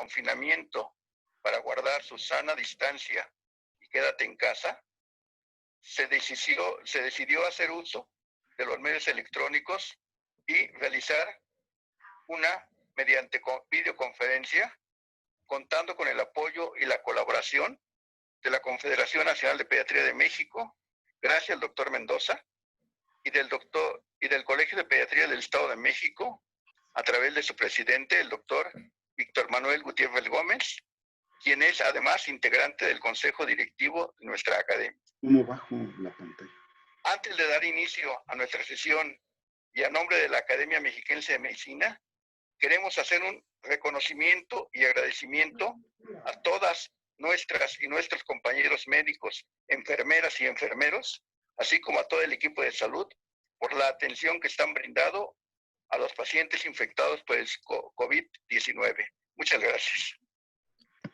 confinamiento para guardar su sana distancia y quédate en casa, se decidió hacer uso de los medios electrónicos y realizar una mediante videoconferencia, contando con el apoyo y la colaboración de la Confederación Nacional de Pediatría de México, gracias al doctor Mendoza, y del Colegio de Pediatría del Estado de México, a través de su presidente, el doctor Víctor Manuel Gutiérrez Gómez, quien es además integrante del Consejo Directivo de nuestra academia. ¿Cómo bajo la pantalla? Antes de dar inicio a nuestra sesión y a nombre de la Academia Mexiquense de Medicina, queremos hacer un reconocimiento y agradecimiento a todas nuestras y nuestros compañeros médicos, enfermeras y enfermeros, así como a todo el equipo de salud, por la atención que están brindando a los pacientes infectados por el COVID-19. Muchas gracias.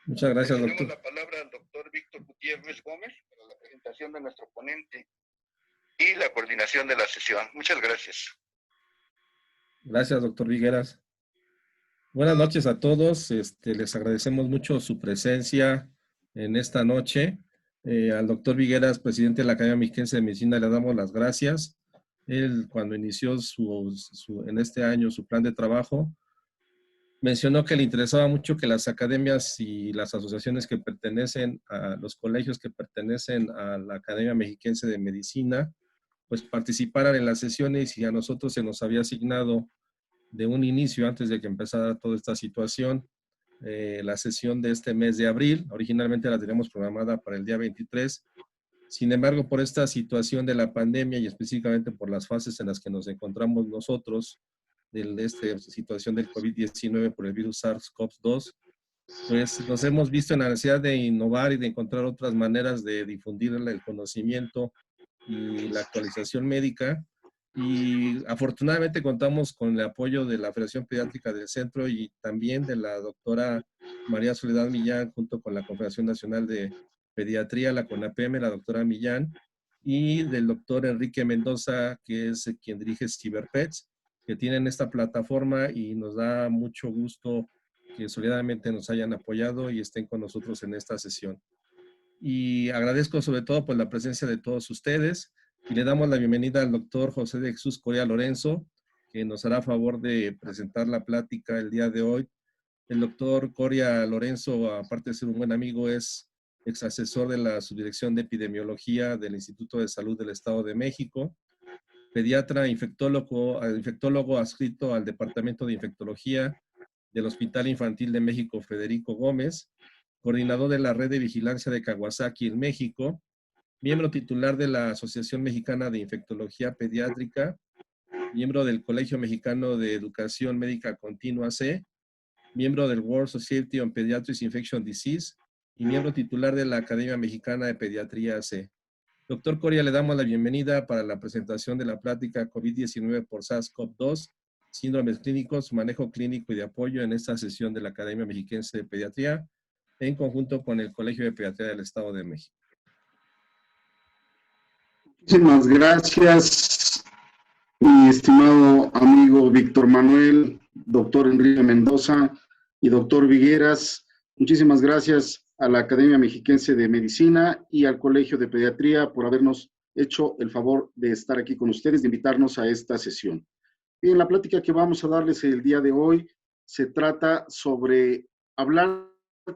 Muchas gracias, doctor. Tenemos la palabra al doctor Víctor Gutiérrez Gómez para la presentación de nuestro ponente y la coordinación de la sesión. Muchas gracias. Gracias, doctor Vigueras. Buenas noches a todos. Les agradecemos mucho su presencia en esta noche. Al doctor Vigueras, presidente de la Academia Mexiquense de Medicina, le damos las gracias. Él, cuando inició en este año su plan de trabajo, mencionó que le interesaba mucho que las academias y las asociaciones que pertenecen a los colegios que pertenecen a la Academia Mexiquense de Medicina, pues participaran en las sesiones, y a nosotros se nos había asignado de un inicio, antes de que empezara toda esta situación, la sesión de este mes de abril. Originalmente la teníamos programada para el día 23. Sin embargo, por esta situación de la pandemia y específicamente por las fases en las que nos encontramos nosotros, de esta situación del COVID-19 por el virus SARS-CoV-2, pues nos hemos visto en la necesidad de innovar y de encontrar otras maneras de difundir el conocimiento y la actualización médica. Y afortunadamente contamos con el apoyo de la Federación Pediátrica del Centro y también de la doctora María Soledad Millán, junto con la Confederación Nacional de Pediatría, la CONAPEM, la doctora Millán, y del doctor Enrique Mendoza, que es quien dirige CiberPets, que tienen esta plataforma, y nos da mucho gusto que solidariamente nos hayan apoyado y estén con nosotros en esta sesión. Y agradezco sobre todo por la presencia de todos ustedes, y le damos la bienvenida al doctor José de Jesús Coria Lorenzo, que nos hará favor de presentar la plática el día de hoy. El doctor Coria Lorenzo, aparte de ser un buen amigo, es ex asesor de la Subdirección de Epidemiología del Instituto de Salud del Estado de México, pediatra, infectólogo adscrito al Departamento de Infectología del Hospital Infantil de México Federico Gómez, coordinador de la Red de Vigilancia de Kawasaki en México, miembro titular de la Asociación Mexicana de Infectología Pediátrica, miembro del Colegio Mexicano de Educación Médica Continua C, miembro del World Society on Pediatric Infectious Disease y miembro titular de la Academia Mexicana de Pediatría C. Doctor Coria, le damos la bienvenida para la presentación de la plática COVID-19 por SARS-CoV-2, síndromes clínicos, manejo clínico y de apoyo en esta sesión de la Academia Mexiquense de Pediatría, en conjunto con el Colegio de Pediatría del Estado de México. Muchísimas gracias, mi estimado amigo Víctor Manuel, doctor Enrique Mendoza y doctor Vigueras. Muchísimas gracias a la Academia Mexiquense de Medicina y al Colegio de Pediatría por habernos hecho el favor de estar aquí con ustedes, de invitarnos a esta sesión. Bien, la plática que vamos a darles el día de hoy se trata sobre hablar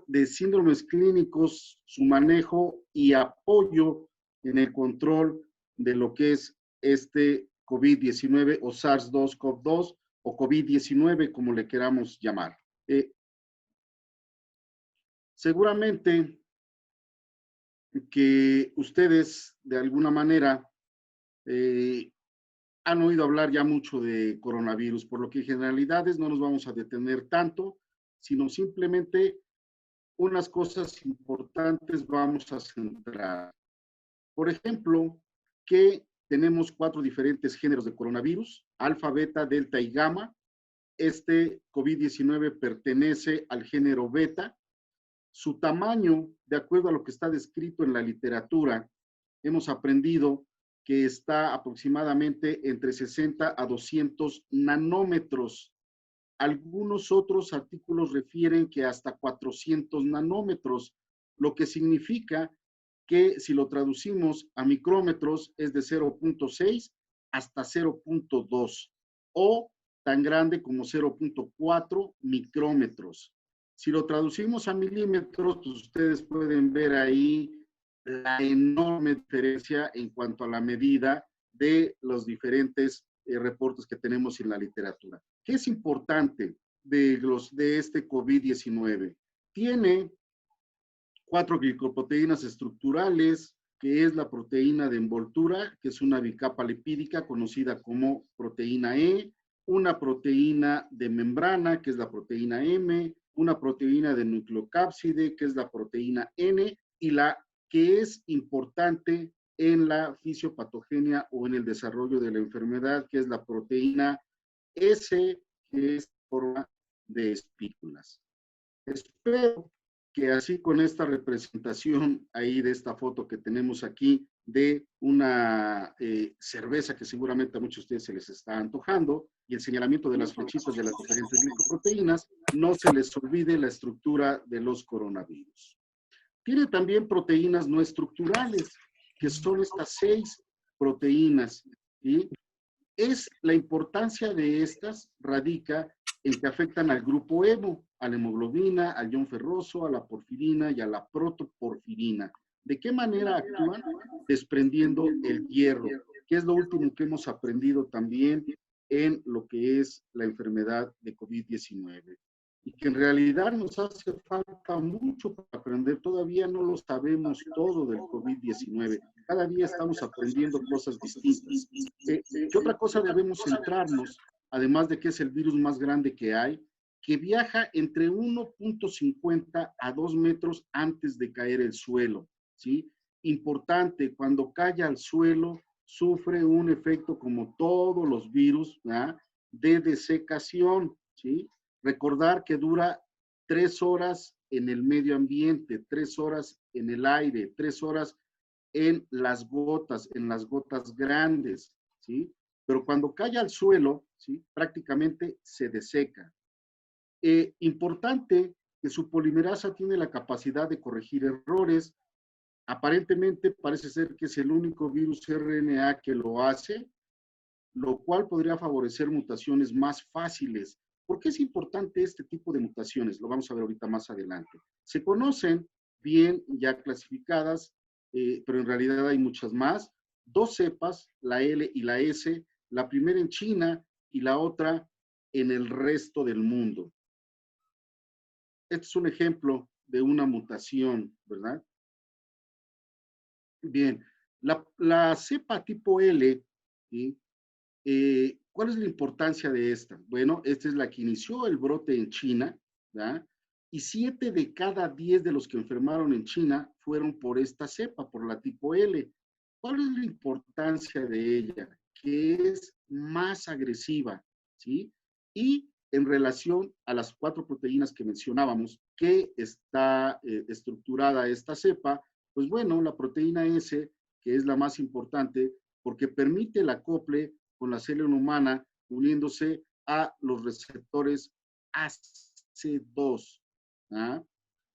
de síndromes clínicos, su manejo y apoyo en el control de lo que es este COVID-19 o SARS-CoV-2 o COVID-19, como le queramos llamar. Seguramente que ustedes, de alguna manera, han oído hablar ya mucho de coronavirus, por lo que en generalidades no nos vamos a detener tanto, sino simplemente unas cosas importantes vamos a centrar. Por ejemplo, que tenemos 4 diferentes géneros de coronavirus, alfa, beta, delta y gamma. Este COVID-19 pertenece al género beta. Su tamaño, de acuerdo a lo que está descrito en la literatura, hemos aprendido que está aproximadamente entre 60 a 200 nanómetros algunos otros artículos refieren que hasta 400 nanómetros, lo que significa que si lo traducimos a micrómetros es de 0.6 hasta 0.2 o tan grande como 0.4 micrómetros. Si lo traducimos a milímetros, pues ustedes pueden ver ahí la enorme diferencia en cuanto a la medida de los diferentes reportes que tenemos en la literatura. ¿Qué es importante de este COVID-19? Tiene 4 glicoproteínas estructurales, que es la proteína de envoltura, que es una bicapa lipídica conocida como proteína E, una proteína de membrana, que es la proteína M, una proteína de nucleocápside, que es la proteína N, y la que es importante en la fisiopatogenia o en el desarrollo de la enfermedad, que es la proteína S, que es forma de espículas. Espero que así con esta representación ahí de esta foto que tenemos aquí de una cerveza que seguramente a muchos de ustedes se les está antojando y el señalamiento de las flechitas de las diferentes glicoproteínas, no se les olvide la estructura de los coronavirus. Tiene también proteínas no estructurales, que son estas 6 proteínas, ¿sí? La importancia de estas radica en que afectan al grupo hemo, a la hemoglobina, al ion ferroso, a la porfirina y a la protoporfirina. ¿De qué manera actúan? Desprendiendo el hierro, que es lo último que hemos aprendido también en lo que es la enfermedad de COVID-19. Y que en realidad nos hace falta mucho para aprender. Todavía no lo sabemos todo del COVID-19. Cada día estamos aprendiendo cosas distintas. ¿Qué otra cosa debemos centrarnos? Además de que es el virus más grande que hay, que viaja entre 1.50 a 2 metros antes de caer el suelo, ¿sí? Importante, cuando cae al suelo, sufre un efecto como todos los virus, ¿verdad?, de desecación, ¿sí? Recordar que dura 3 horas en el medio ambiente, 3 horas en el aire, 3 horas en las gotas grandes, ¿sí? Pero cuando cae al suelo, ¿sí?, prácticamente se deseca. Importante que su polimerasa tiene la capacidad de corregir errores. Aparentemente parece ser que es el único virus RNA que lo hace, lo cual podría favorecer mutaciones más fáciles. ¿Por qué es importante este tipo de mutaciones? Lo vamos a ver ahorita más adelante. Se conocen bien ya clasificadas, pero en realidad hay muchas más. 2 cepas, la L y la S, la primera en China y la otra en el resto del mundo. Este es un ejemplo de una mutación, ¿verdad? Bien, la cepa tipo L, ¿sí? ¿Cuál es la importancia de esta? Bueno, esta es la que inició el brote en China, ¿verdad? Y 7 de cada 10 de los que enfermaron en China fueron por esta cepa, por la tipo L. ¿Cuál es la importancia de ella? Que es más agresiva, ¿sí? Y en relación a las 4 proteínas que mencionábamos, que está estructurada esta cepa, pues bueno, la proteína S, que es la más importante, porque permite el acople con la célula humana, uniéndose a los receptores AC2. ¿Ah?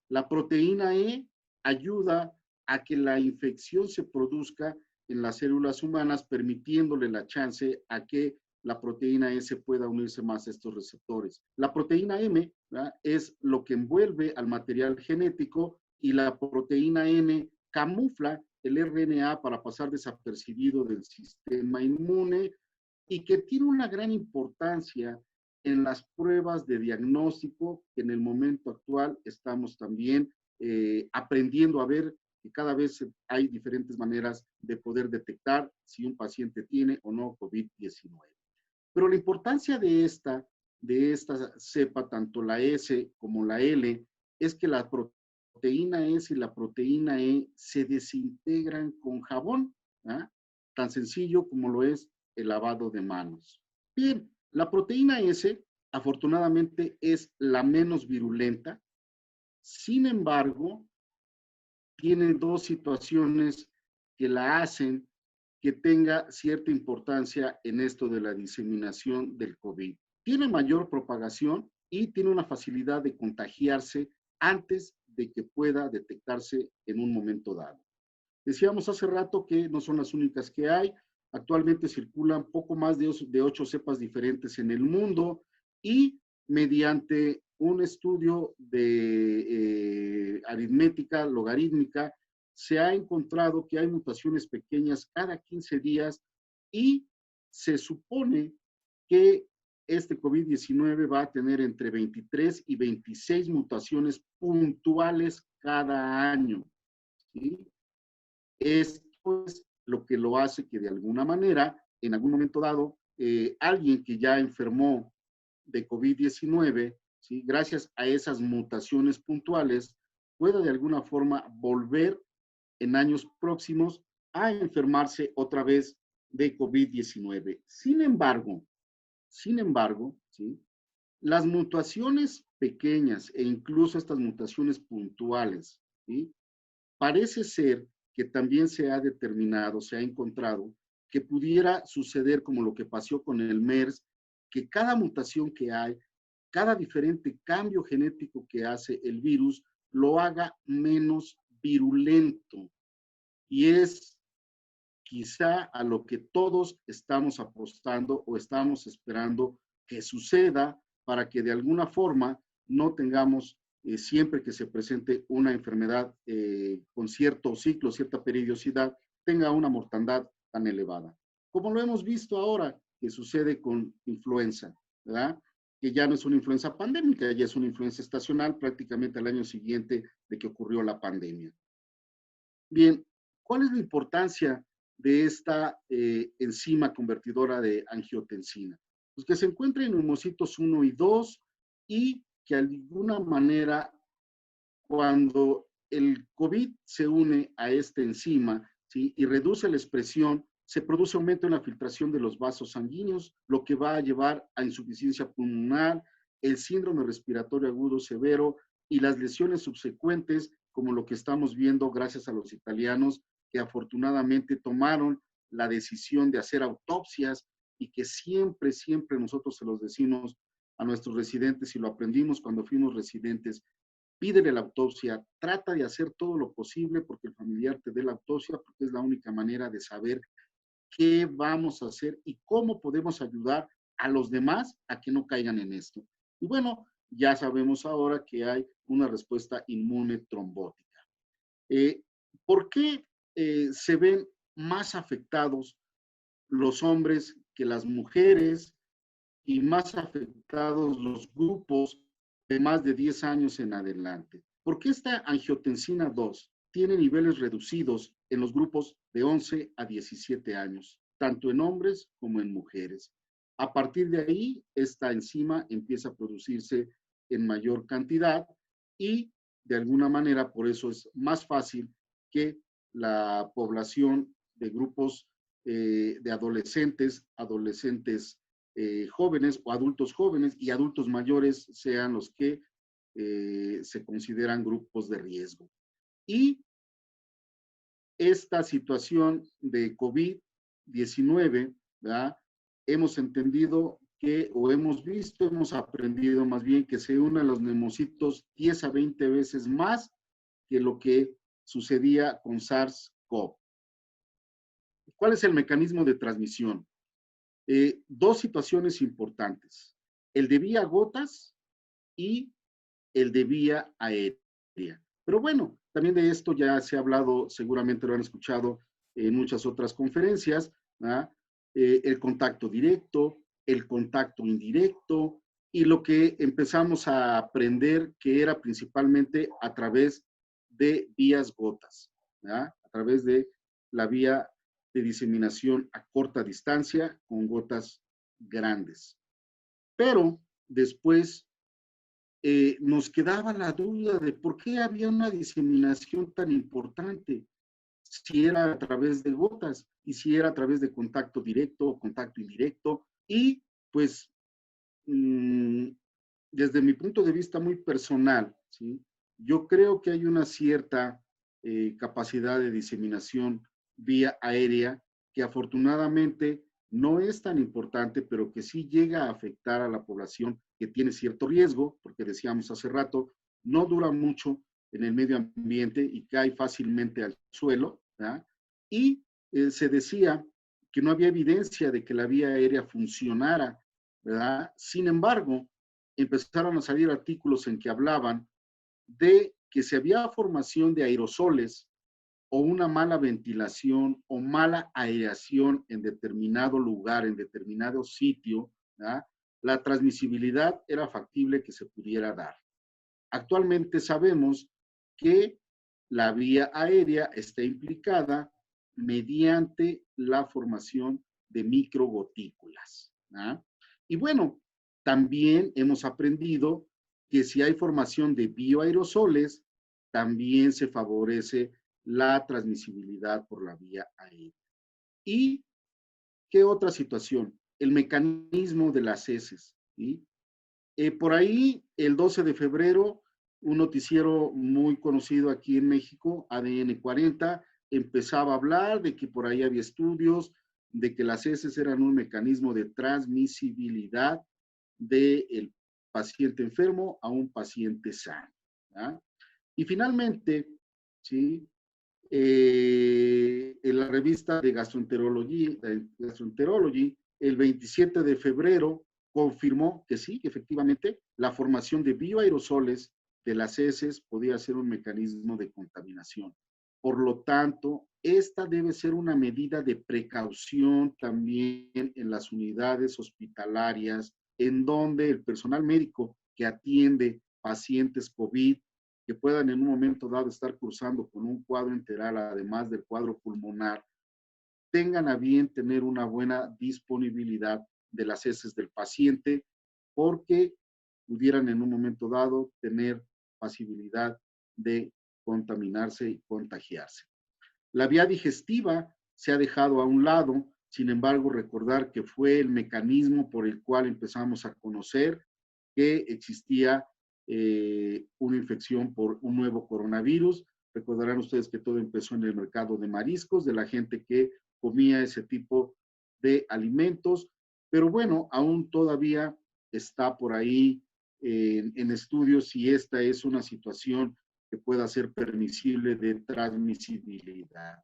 La proteína E ayuda a que la infección se produzca en las células humanas, permitiéndole la chance a que la proteína S pueda unirse más a estos receptores. La proteína M, ¿verdad?, es lo que envuelve al material genético, y la proteína N camufla el RNA para pasar desapercibido del sistema inmune, y que tiene una gran importancia en las pruebas de diagnóstico, que en el momento actual estamos también aprendiendo a ver que cada vez hay diferentes maneras de poder detectar si un paciente tiene o no COVID-19. Pero la importancia de esta cepa, tanto la S como la L, es que la proteína S y la proteína E se desintegran con jabón, ¿eh? Tan sencillo como lo es el lavado de manos. Bien, la proteína S, afortunadamente, es la menos virulenta. Sin embargo, tiene 2 situaciones que la hacen que tenga cierta importancia en esto de la diseminación del COVID. tiene mayor propagación y tiene una facilidad de contagiarse antes de que pueda detectarse en un momento dado. Decíamos hace rato que no son las únicas que hay. Actualmente circulan poco más de 8 cepas diferentes en el mundo y mediante un estudio de aritmética logarítmica se ha encontrado que hay mutaciones pequeñas cada 15 días y se supone que este COVID-19 va a tener entre 23 y 26 mutaciones puntuales cada año, ¿sí? Esto es lo que lo hace que de alguna manera, en algún momento dado, alguien que ya enfermó de COVID-19, ¿sí?, gracias a esas mutaciones puntuales, pueda de alguna forma volver en años próximos a enfermarse otra vez de COVID-19. Sin embargo, ¿sí?, las mutaciones pequeñas e incluso estas mutaciones puntuales, ¿sí?, parece ser que también se ha determinado, se ha encontrado, que pudiera suceder como lo que pasó con el MERS, que cada mutación que hay, cada diferente cambio genético que hace el virus, lo haga menos virulento. Y es quizá a lo que todos estamos apostando o estamos esperando que suceda para que de alguna forma no tengamos siempre que se presente una enfermedad con cierto ciclo, cierta periodicidad, tenga una mortandad tan elevada. Como lo hemos visto ahora que sucede con influenza, ¿verdad? Que ya no es una influenza pandémica, ya es una influenza estacional prácticamente al año siguiente de que ocurrió la pandemia. Bien, ¿cuál es la importancia de esta enzima convertidora de angiotensina? Pues que se encuentra en neumocitos 1 y 2 y que de alguna manera cuando el COVID se une a esta enzima, ¿sí?, y reduce la expresión, se produce aumento en la filtración de los vasos sanguíneos, lo que va a llevar a insuficiencia pulmonar, el síndrome respiratorio agudo severo y las lesiones subsecuentes, como lo que estamos viendo gracias a los italianos que afortunadamente tomaron la decisión de hacer autopsias y que siempre, siempre nosotros se los decimos a nuestros residentes y lo aprendimos cuando fuimos residentes. Pídele la autopsia, trata de hacer todo lo posible porque el familiar te dé la autopsia, porque es la única manera de saber qué vamos a hacer y cómo podemos ayudar a los demás a que no caigan en esto. Y bueno, ya sabemos ahora que hay una respuesta inmune trombótica. ¿Por qué se ven más afectados los hombres que las mujeres y más afectados los grupos de más de 10 años en adelante? Porque esta angiotensina 2 tiene niveles reducidos en los grupos de 11 a 17 años, tanto en hombres como en mujeres. A partir de ahí, esta enzima empieza a producirse en mayor cantidad y de alguna manera por eso es más fácil que la población de grupos de adolescentes jóvenes o adultos jóvenes y adultos mayores sean los que se consideran grupos de riesgo. Y esta situación de COVID-19, ¿verdad?, hemos entendido que, o hemos visto, hemos aprendido más bien que se unen los neumocitos 10 a 20 veces más que lo que sucedía con SARS-CoV. ¿Cuál es el mecanismo de transmisión? Dos situaciones importantes, el de vía gotas y el de vía aérea. Pero bueno, también de esto ya se ha hablado, seguramente lo han escuchado en muchas otras conferencias, ¿verdad? El contacto directo, el contacto indirecto y lo que empezamos a aprender que era principalmente a través de vías gotas, ¿verdad? A través de la vía de diseminación a corta distancia con gotas grandes. Pero después nos quedaba la duda de por qué había una diseminación tan importante, si era a través de gotas y si era a través de contacto directo o contacto indirecto. Y pues, desde mi punto de vista muy personal, ¿sí?, yo creo que hay una cierta capacidad de diseminación vía aérea que afortunadamente no es tan importante, pero que sí llega a afectar a la población que tiene cierto riesgo, porque decíamos hace rato, no dura mucho en el medio ambiente y cae fácilmente al suelo, ¿verdad? Y se decía que no había evidencia de que la vía aérea funcionara, ¿verdad? Sin embargo, empezaron a salir artículos en que hablaban de que si había formación de aerosoles o una mala ventilación o mala aireación en determinado lugar, en determinado sitio, ¿verdad? La transmisibilidad era factible que se pudiera dar. Actualmente sabemos que la vía aérea está implicada mediante la formación de microgotículas, ¿verdad? Y bueno, también hemos aprendido que si hay formación de bioaerosoles, también se favorece la transmisibilidad por la vía aérea. ¿Y qué otra situación? El mecanismo de las heces, ¿sí? Por ahí, el 12 de febrero, un noticiero muy conocido aquí en México, ADN 40, empezaba a hablar de que por ahí había estudios, de que las heces eran un mecanismo de transmisibilidad del paciente enfermo a un paciente sano, ¿verdad? Y finalmente, ¿sí? En la revista de Gastroenterology, el 27 de febrero, confirmó que sí, que efectivamente, la formación de bioaerosoles de las heces podía ser un mecanismo de contaminación. Por lo tanto, esta debe ser una medida de precaución también en las unidades hospitalarias, en donde el personal médico que atiende pacientes COVID que puedan en un momento dado estar cursando con un cuadro enteral, además del cuadro pulmonar, tengan a bien tener una buena disponibilidad de las heces del paciente, porque pudieran en un momento dado tener posibilidad de contaminarse y contagiarse. La vía digestiva se ha dejado a un lado, sin embargo, recordar que fue el mecanismo por el cual empezamos a conocer que existía una infección por un nuevo coronavirus. Recordarán ustedes que todo empezó en el mercado de mariscos, de la gente que comía ese tipo de alimentos, pero bueno, aún todavía está por ahí en estudios si esta es una situación que pueda ser permisible de transmisibilidad.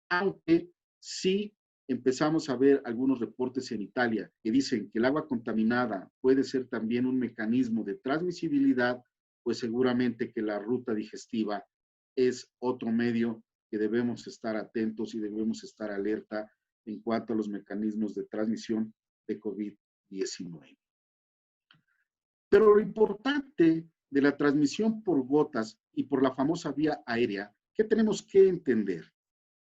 Aunque sí empezamos a ver algunos reportes en Italia que dicen que el agua contaminada puede ser también un mecanismo de transmisibilidad, pues seguramente que la ruta digestiva es otro medio que debemos estar atentos y debemos estar alerta en cuanto a los mecanismos de transmisión de COVID-19. Pero lo importante de la transmisión por gotas y por la famosa vía aérea, ¿qué tenemos que entender?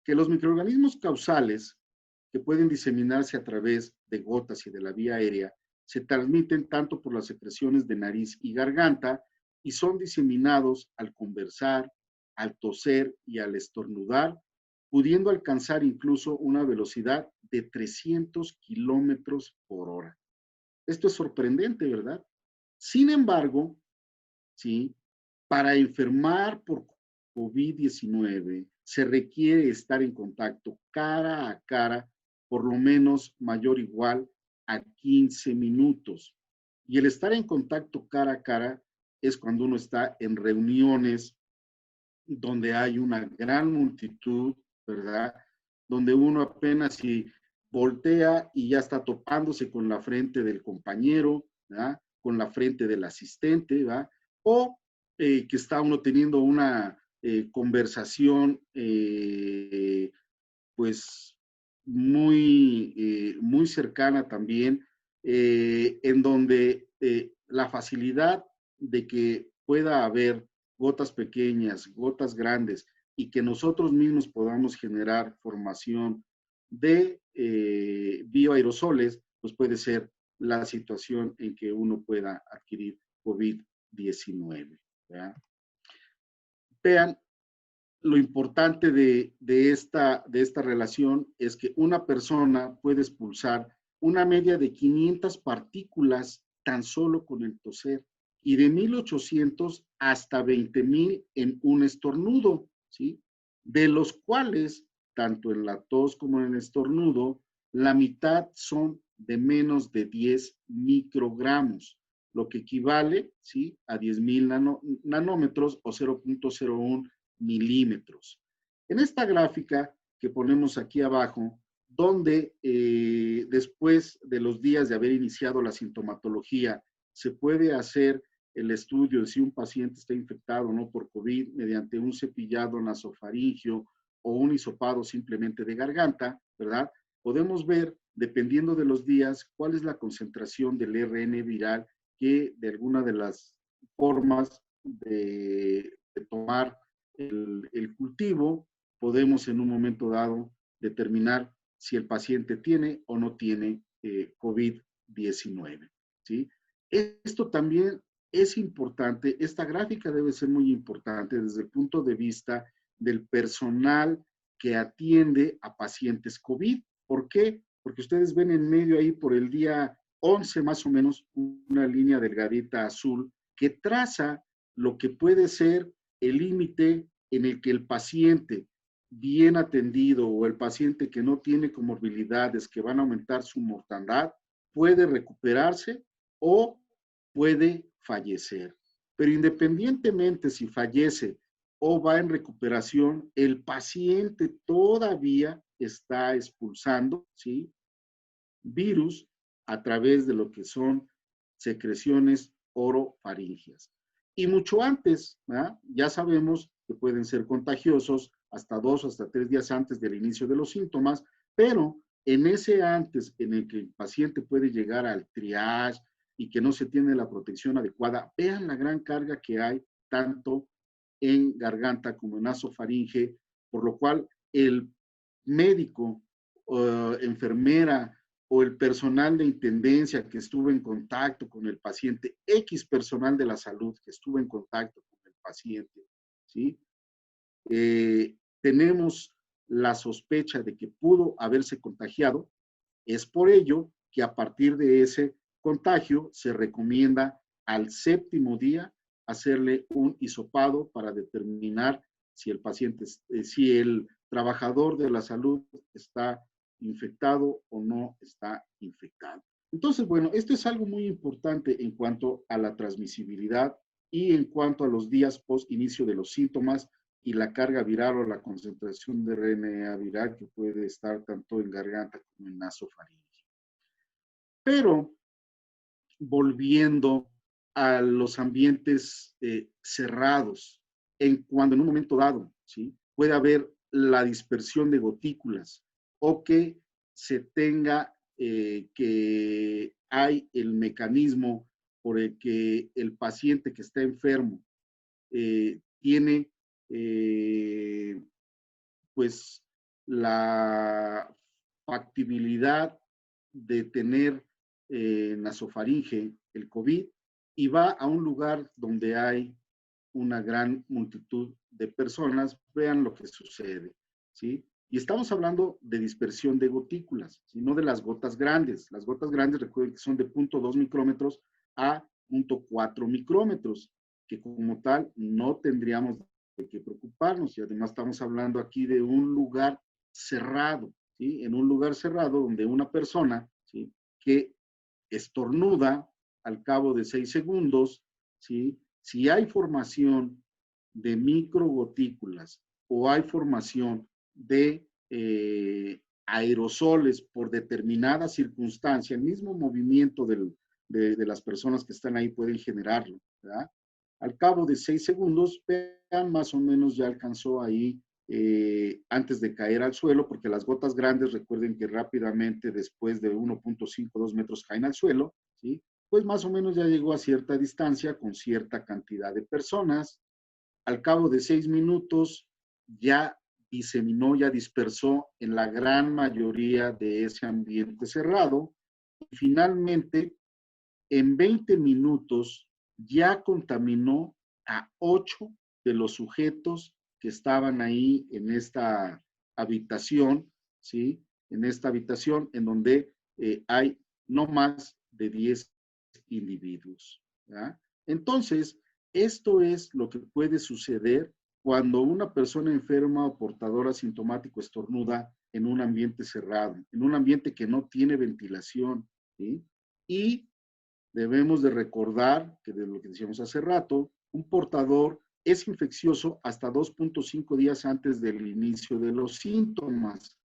Que los microorganismos causales que pueden diseminarse a través de gotas y de la vía aérea se transmiten tanto por las secreciones de nariz y garganta y son diseminados al conversar, al toser y al estornudar, pudiendo alcanzar incluso una velocidad de 300 kilómetros por hora. Esto es sorprendente, ¿verdad? Sin embargo, ¿sí? Para enfermar por COVID-19 se requiere estar en contacto cara a cara, por lo menos mayor o igual a 15 minutos. Y el estar en contacto cara a cara es cuando uno está en reuniones donde hay una gran multitud, ¿verdad? Donde uno apenas si voltea y ya está topándose con la frente del compañero, ¿verdad? Con la frente del asistente, ¿verdad? O que está uno teniendo una conversación, pues, muy cercana también, en donde la facilidad de que pueda haber gotas pequeñas, gotas grandes, y que nosotros mismos podamos generar formación de bioaerosoles, pues puede ser la situación en que uno pueda adquirir COVID-19. Vean, lo importante de esta relación es que una persona puede expulsar una media de 500 partículas tan solo con el toser y de 1,800 hasta 20,000 en un estornudo, ¿sí? De los cuales, tanto en la tos como en el estornudo, la mitad son de menos de 10 microgramos, lo que equivale, ¿sí?, a 10,000 nanómetros o 0.01 milímetros. En esta gráfica que ponemos aquí abajo, donde después de los días de haber iniciado la sintomatología, se puede hacer el estudio de si un paciente está infectado o no por COVID mediante un cepillado nasofaringio o un hisopado simplemente de garganta, ¿verdad? Podemos ver, dependiendo de los días, cuál es la concentración del RN viral que de alguna de las formas de tomar el cultivo, podemos en un momento dado determinar si el paciente tiene o no tiene COVID-19, ¿sí? Esto también es importante, esta gráfica debe ser muy importante desde el punto de vista del personal que atiende a pacientes COVID. ¿Por qué? Porque ustedes ven en medio ahí por el día 11 más o menos una línea delgadita azul que traza lo que puede ser el límite en el que el paciente bien atendido o el paciente que no tiene comorbilidades que van a aumentar su mortandad puede recuperarse o puede fallecer. Pero independientemente si fallece o va en recuperación, el paciente todavía está expulsando, ¿sí?, virus a través de lo que son secreciones orofaringias. Y mucho antes, ¿verdad?, ya sabemos que pueden ser contagiosos hasta 2 o hasta 3 días antes del inicio de los síntomas, pero en ese antes en el que el paciente puede llegar al triage y que no se tiene la protección adecuada, vean la gran carga que hay tanto en garganta como en nasofaringe, por lo cual el médico, enfermera o el personal de intendencia que estuvo en contacto con el paciente, X personal de la salud que estuvo en contacto con el paciente, ¿sí?, tenemos la sospecha de que pudo haberse contagiado. Es por ello que a partir de ese contagio se recomienda al 7º día hacerle un hisopado para determinar si el paciente, si el trabajador de la salud está infectado o no está infectado. Entonces, bueno, esto es algo muy importante en cuanto a la transmisibilidad y en cuanto a los días post inicio de los síntomas y la carga viral o la concentración de RNA viral que puede estar tanto en garganta como en nasofaringe. Pero volviendo a los ambientes cerrados, cuando en un momento dado, ¿sí?, puede haber la dispersión de gotículas o que se tenga que hay el mecanismo por el que el paciente que está enfermo tiene pues la factibilidad de tener nasofaringe, el COVID, y va a un lugar donde hay una gran multitud de personas, vean lo que sucede, ¿sí? Y estamos hablando de dispersión de gotículas, ¿sí?, no de las gotas grandes. Las gotas grandes, recuerden que son de 0.2 micrómetros a 0.4 micrómetros, que como tal no tendríamos de qué preocuparnos. Y además estamos hablando aquí de un lugar cerrado, ¿sí?, en un lugar cerrado donde una persona, ¿sí?, que estornuda al cabo de 6 segundos, ¿sí?, si hay formación de microgotículas o hay formación de aerosoles por determinada circunstancia, el mismo movimiento de las personas que están ahí pueden generarlo, ¿verdad? Al cabo de 6 segundos, vean, más o menos ya alcanzó ahí antes de caer al suelo, porque las gotas grandes, recuerden que rápidamente después de 1.5, 2 metros caen al suelo, ¿sí?, pues más o menos ya llegó a cierta distancia con cierta cantidad de personas. Al cabo de 6 minutos ya diseminó, ya dispersó en la gran mayoría de ese ambiente cerrado. Y finalmente, en 20 minutos ya contaminó a 8 de los sujetos que estaban ahí en esta habitación, ¿sí?, en esta habitación en donde hay no más de 10 individuos, ¿ya? Entonces, esto es lo que puede suceder cuando una persona enferma o portadora asintomático estornuda en un ambiente cerrado, en un ambiente que no tiene ventilación, ¿sí? Y debemos de recordar que de lo que decíamos hace rato, un portador es infeccioso hasta 2.5 días antes del inicio de los síntomas.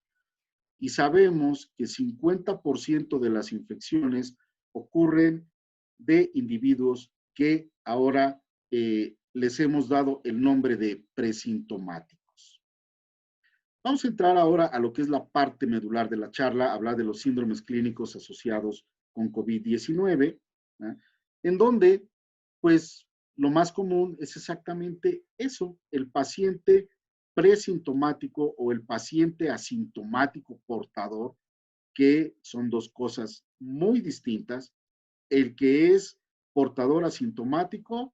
Y sabemos que 50% de las infecciones ocurren de individuos que ahora les hemos dado el nombre de presintomáticos. Vamos a entrar ahora a lo que es la parte medular de la charla, hablar de los síndromes clínicos asociados con COVID-19, ¿eh? En donde, pues, lo más común es exactamente eso, el paciente presintomático o el paciente asintomático portador, que son dos cosas muy distintas. El que es portador asintomático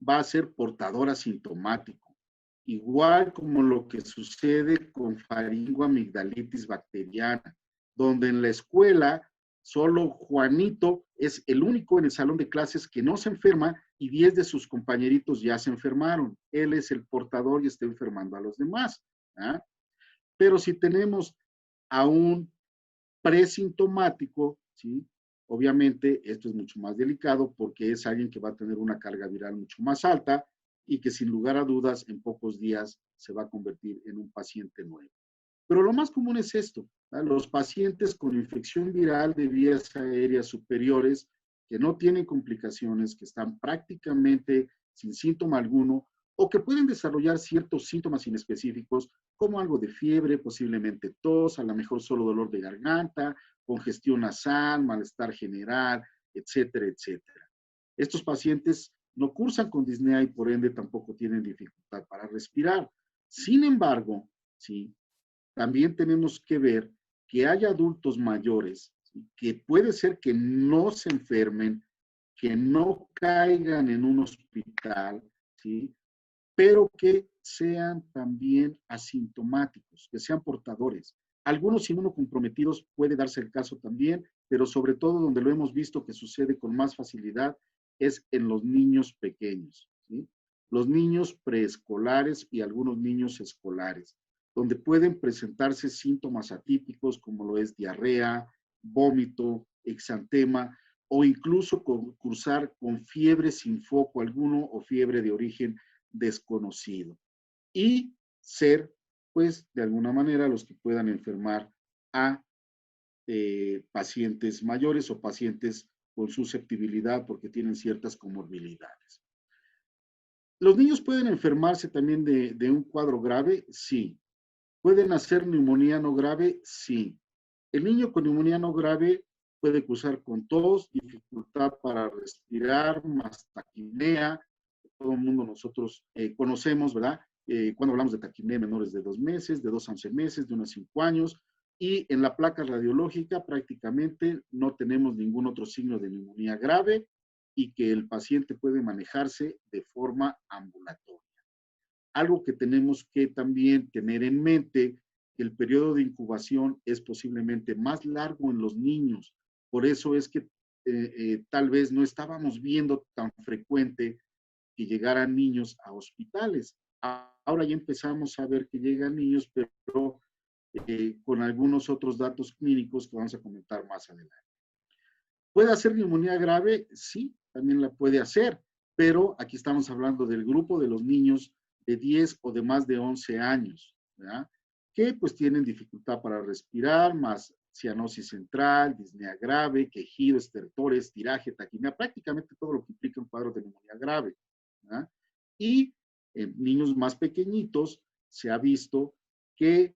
va a ser portador asintomático, igual como lo que sucede con faringoamigdalitis bacteriana, donde en la escuela solo Juanito es el único en el salón de clases que no se enferma y 10 de sus compañeritos ya se enfermaron. Él es el portador y está enfermando a los demás. ¿Ah? Pero si tenemos a un presintomático, ¿sí? Obviamente esto es mucho más delicado porque es alguien que va a tener una carga viral mucho más alta y que sin lugar a dudas en pocos días se va a convertir en un paciente nuevo. Pero lo más común es esto, ¿verdad? Los pacientes con infección viral de vías aéreas superiores que no tienen complicaciones, que están prácticamente sin síntoma alguno o que pueden desarrollar ciertos síntomas inespecíficos como algo de fiebre, posiblemente tos, a lo mejor solo dolor de garganta, congestión nasal, malestar general, etcétera, etcétera. Estos pacientes no cursan con disnea y por ende tampoco tienen dificultad para respirar. Sin embargo, ¿sí? También tenemos que ver que hay adultos mayores, ¿sí? Que puede ser que no se enfermen, que no caigan en un hospital, ¿sí? Pero que sean también asintomáticos, que sean portadores. Algunos inmunocomprometidos puede darse el caso también, pero sobre todo donde lo hemos visto que sucede con más facilidad es en los niños pequeños, ¿sí? Los niños preescolares y algunos niños escolares, donde pueden presentarse síntomas atípicos como lo es diarrea, vómito, exantema o incluso cursar con fiebre sin foco alguno o fiebre de origen desconocido y ser, pues, de alguna manera los que puedan enfermar a pacientes mayores o pacientes con susceptibilidad porque tienen ciertas comorbilidades. ¿Los niños pueden enfermarse también de un cuadro grave? Sí. ¿Pueden hacer neumonía no grave? Sí. El niño con neumonía no grave puede cursar con tos, dificultad para respirar, más taquipnea. Todo el mundo nosotros conocemos, ¿verdad? Cuando hablamos de taquipnea menores de 2 meses, de 2 a 11 meses, de 1 a 5 años, y en la placa radiológica prácticamente no tenemos ningún otro signo de neumonía grave y que el paciente puede manejarse de forma ambulatoria. Algo que tenemos que también tener en mente, que el periodo de incubación es posiblemente más largo en los niños. Por eso es que tal vez no estábamos viendo tan frecuente que llegaran niños a hospitales. Ahora ya empezamos a ver que llegan niños, pero con algunos otros datos clínicos que vamos a comentar más adelante. ¿Puede hacer neumonía grave? Sí, también la puede hacer, pero aquí estamos hablando del grupo de los niños de 10 o de más de 11 años, ¿verdad? Que pues tienen dificultad para respirar, más cianosis central, disnea grave, quejido, estertores, tiraje, taquimia, prácticamente todo lo que implica un cuadro de neumonía grave, ¿verdad? Y en niños más pequeñitos se ha visto que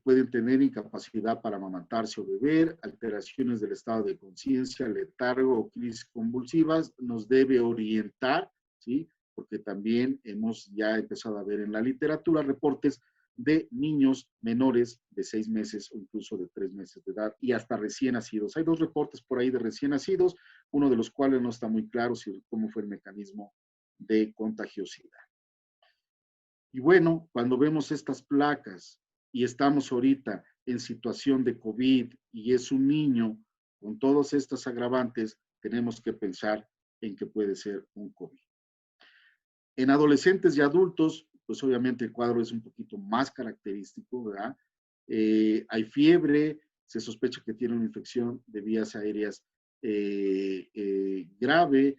pueden tener incapacidad para amamantarse o beber, alteraciones del estado de conciencia, letargo o crisis convulsivas, nos debe orientar, ¿sí? Porque también hemos ya empezado a ver en la literatura reportes de niños menores de 6 meses o incluso de 3 meses de edad y hasta recién nacidos. Hay 2 reportes por ahí de recién nacidos, uno de los cuales no está muy claro cómo fue el mecanismo de contagiosidad. Y bueno, cuando vemos estas placas y estamos ahorita en situación de COVID y es un niño con todas estas agravantes, tenemos que pensar en que puede ser un COVID. En adolescentes y adultos, pues obviamente el cuadro es un poquito más característico, ¿verdad? hay fiebre, se sospecha que tiene una infección de vías aéreas grave,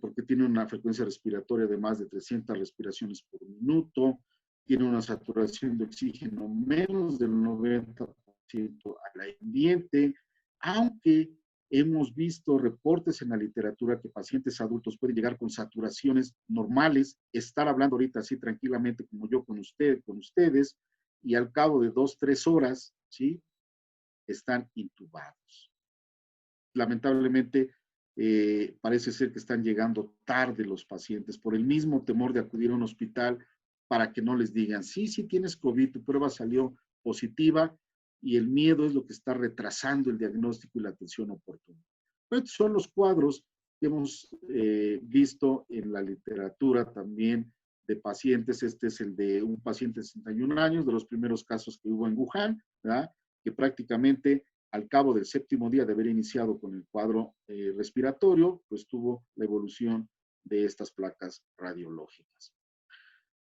porque tiene una frecuencia respiratoria de más de 300 respiraciones por minuto, tiene una saturación de oxígeno menos del 90% al ambiente, aunque hemos visto reportes en la literatura que pacientes adultos pueden llegar con saturaciones normales, estar hablando ahorita así tranquilamente como yo con ustedes, y al cabo de 2-3 horas, ¿sí?, están intubados. Lamentablemente, parece ser que están llegando tarde los pacientes por el mismo temor de acudir a un hospital para que no les digan, sí, sí tienes COVID, tu prueba salió positiva, y el miedo es lo que está retrasando el diagnóstico y la atención oportuna. Pero estos son los cuadros que hemos visto en la literatura también de pacientes. Este es el de un paciente de 61 años, de los primeros casos que hubo en Wuhan, ¿verdad?, que prácticamente al cabo del 7º día de haber iniciado con el cuadro respiratorio, pues tuvo la evolución de estas placas radiológicas.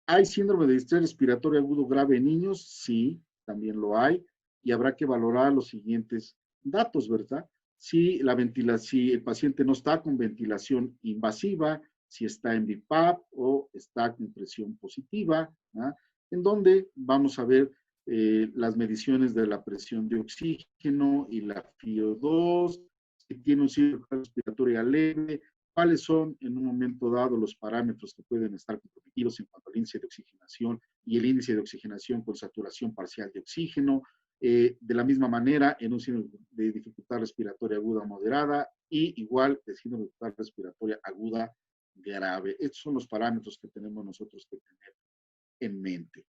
¿Hay síndrome de distrés respiratorio agudo grave en niños? Sí, también lo hay, y habrá que valorar los siguientes datos, ¿verdad? Si el paciente no está con ventilación invasiva, si está en BiPAP o está con presión positiva, ¿verdad?, en donde vamos a ver las mediciones de la presión de oxígeno y la FiO2, si tiene un síndrome respiratorio leve, cuáles son en un momento dado los parámetros que pueden estar comprometidos en cuanto al índice de oxigenación y el índice de oxigenación con saturación parcial de oxígeno. De la misma manera, en un síndrome de dificultad respiratoria aguda o moderada, y igual de síndrome de dificultad respiratoria aguda grave. Estos son los parámetros que tenemos nosotros que tener en mente.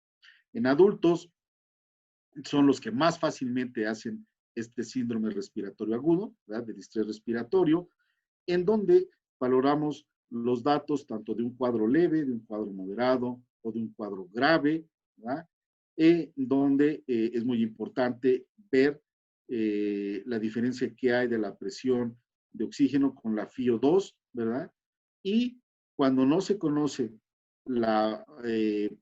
En adultos son los que más fácilmente hacen este síndrome respiratorio agudo, ¿verdad?, de distrés respiratorio, en donde valoramos los datos tanto de un cuadro leve, de un cuadro moderado o de un cuadro grave, ¿verdad?, donde es muy importante ver la diferencia que hay de la presión de oxígeno con la FiO2, ¿verdad? Y cuando no se conoce la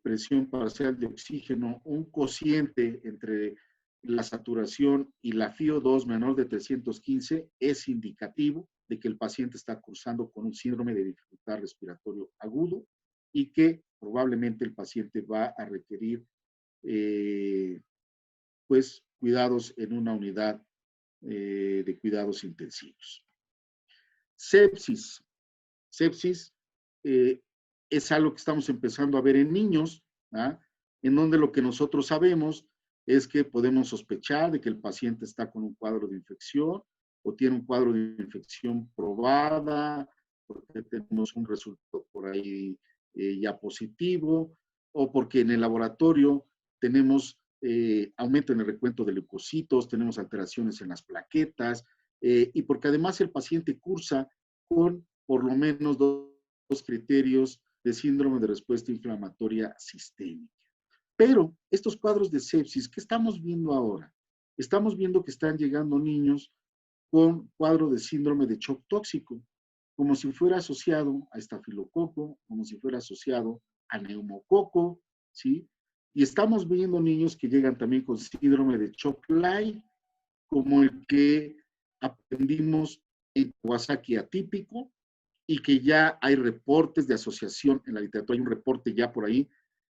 presión parcial de oxígeno, un cociente entre la saturación y la FiO2 menor de 315 es indicativo de que el paciente está cursando con un síndrome de dificultad respiratorio agudo y que probablemente el paciente va a requerir pues cuidados en una unidad de cuidados intensivos. Sepsis. Sepsis es algo que estamos empezando a ver en niños, ¿ah?, en donde lo que nosotros sabemos es que podemos sospechar de que el paciente está con un cuadro de infección o tiene un cuadro de infección probada, porque tenemos un resultado por ahí ya positivo, o porque en el laboratorio tenemos aumento en el recuento de leucocitos, tenemos alteraciones en las plaquetas, y porque además el paciente cursa con por lo menos dos criterios de síndrome de respuesta inflamatoria sistémica. Pero estos cuadros de sepsis, ¿qué estamos viendo ahora? Estamos viendo que están llegando niños con cuadro de síndrome de shock tóxico, como si fuera asociado a estafilococo, como si fuera asociado a neumococo, ¿sí? Y estamos viendo niños que llegan también con síndrome de shock light, como el que aprendimos en Kawasaki atípico, y que ya hay reportes de asociación en la literatura. Hay un reporte ya por ahí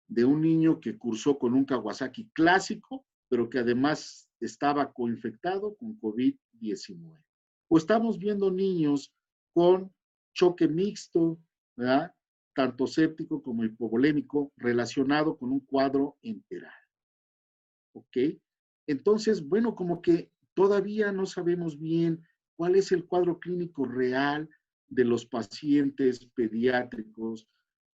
de un niño que cursó con un Kawasaki clásico, pero que además estaba coinfectado con COVID-19. O estamos viendo niños con choque mixto, ¿verdad?, tanto séptico como hipovolémico, relacionado con un cuadro enteral. ¿Ok? Entonces, bueno, como que todavía no sabemos bien cuál es el cuadro clínico real de los pacientes pediátricos,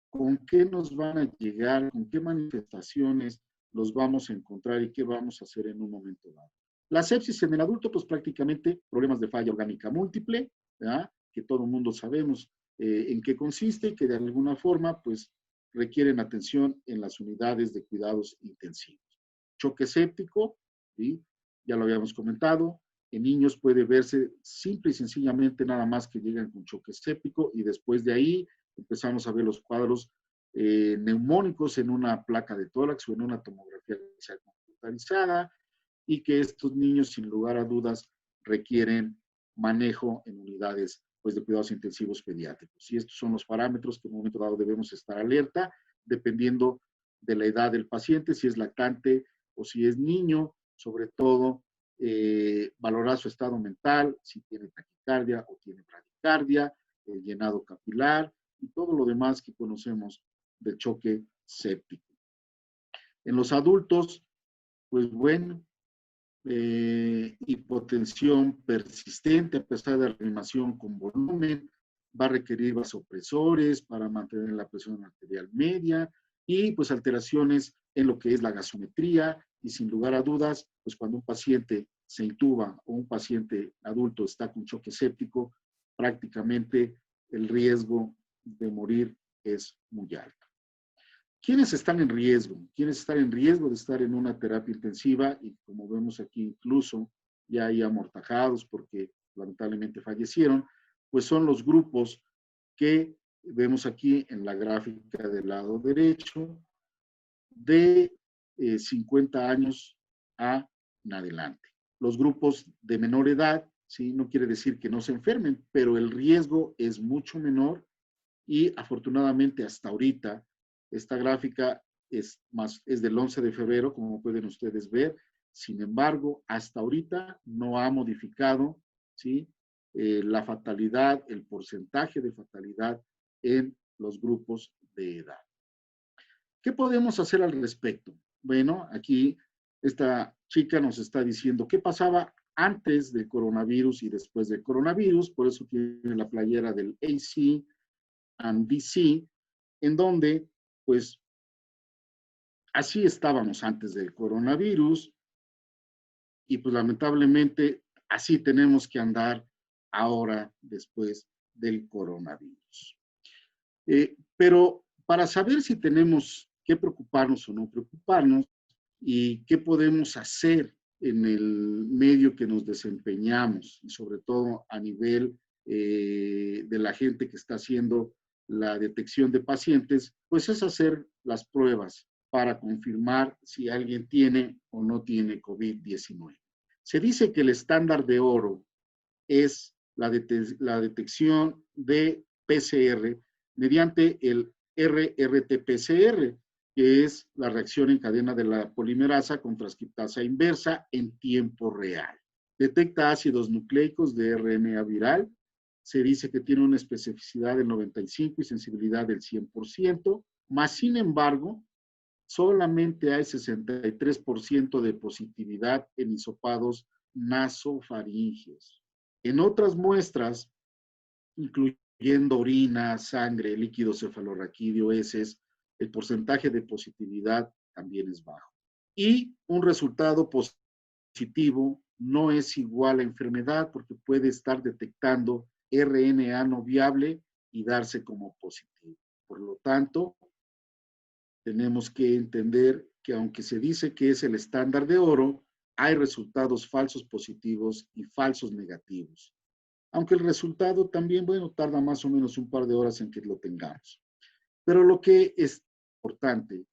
con qué nos van a llegar, con qué manifestaciones los vamos a encontrar y qué vamos a hacer en un momento dado. La sepsis en el adulto, pues prácticamente problemas de falla orgánica múltiple, ¿verdad?, que todo el mundo sabemos en qué consiste y que de alguna forma pues requieren atención en las unidades de cuidados intensivos. Choque séptico, ¿sí?, ya lo habíamos comentado. En niños puede verse simple y sencillamente nada más que llegan con choque séptico, y después de ahí empezamos a ver los cuadros neumónicos en una placa de tórax o en una tomografía computarizada, y que estos niños, sin lugar a dudas, requieren manejo en unidades pues, de cuidados intensivos pediátricos. Y estos son los parámetros que en un momento dado debemos estar alerta, dependiendo de la edad del paciente, si es lactante o si es niño, sobre todo valorar su estado mental, si tiene taquicardia o tiene bradicardia, el llenado capilar y todo lo demás que conocemos del choque séptico. En los adultos, pues bueno, hipotensión persistente a pesar de reanimación con volumen, va a requerir vasopresores para mantener la presión arterial media y pues alteraciones en lo que es la gasometría y sin lugar a dudas, pues cuando un paciente se intuba o un paciente adulto está con choque séptico, prácticamente el riesgo de morir es muy alto. ¿Quiénes están en riesgo? ¿Quiénes están en riesgo de estar en una terapia intensiva? Y como vemos aquí, incluso ya hay amortajados porque lamentablemente fallecieron, pues son los grupos que vemos aquí en la gráfica del lado derecho de 50 años en adelante. Los grupos de menor edad, ¿sí? No quiere decir que no se enfermen, pero el riesgo es mucho menor y afortunadamente hasta ahorita esta gráfica es del 11 de febrero, como pueden ustedes ver. Sin embargo, hasta ahorita no ha modificado, ¿sí? La fatalidad, el porcentaje de fatalidad en los grupos de edad. ¿Qué podemos hacer al respecto? Bueno, aquí esta chica nos está diciendo qué pasaba antes del coronavirus y después del coronavirus, por eso tiene la playera del AC and DC, en donde, pues, así estábamos antes del coronavirus y, pues, lamentablemente, así tenemos que andar ahora después del coronavirus. Pero para saber si tenemos que preocuparnos o no preocuparnos y qué podemos hacer en el medio que nos desempeñamos y sobre todo a nivel de la gente que está haciendo la detección de pacientes, pues es hacer las pruebas para confirmar si alguien tiene o no tiene COVID-19. Se dice que el estándar de oro es la detección de PCR mediante el RRT-PCR, que es la reacción en cadena de la polimerasa con transcriptasa inversa en tiempo real. Detecta ácidos nucleicos de RNA viral. Se dice que tiene una especificidad del 95% y sensibilidad del 100%, más sin embargo, solamente hay 63% de positividad en hisopados nasofaringeos. En otras muestras, incluyendo orina, sangre, líquido cefalorraquídeo, heces, el porcentaje de positividad también es bajo. Y un resultado positivo no es igual a enfermedad porque puede estar detectando RNA no viable y darse como positivo. Por lo tanto, tenemos que entender que aunque se dice que es el estándar de oro, hay resultados falsos positivos y falsos negativos. Aunque el resultado también, bueno, tarda más o menos un par de horas en que lo tengamos. Pero lo que es importante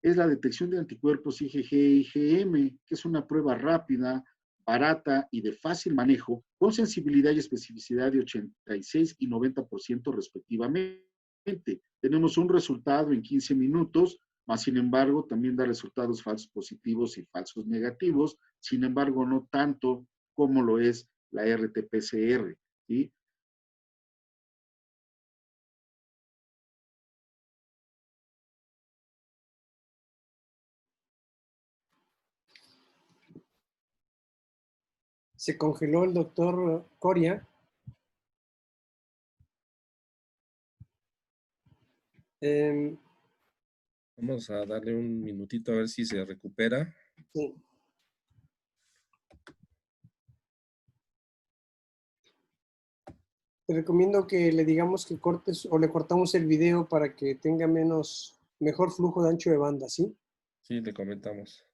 es la detección de anticuerpos IgG e IgM, que es una prueba rápida, barata y de fácil manejo, con sensibilidad y especificidad de 86 y 90% respectivamente. Tenemos un resultado en 15 minutos, más sin embargo también da resultados falsos positivos y falsos negativos, sin embargo no tanto como lo es la RT-PCR, ¿sí? Se congeló el doctor Coria. Vamos a darle un minutito a ver si se recupera. Sí. Te recomiendo que le digamos que cortes o le cortamos el video para que tenga mejor flujo de ancho de banda, ¿sí? Sí, le comentamos.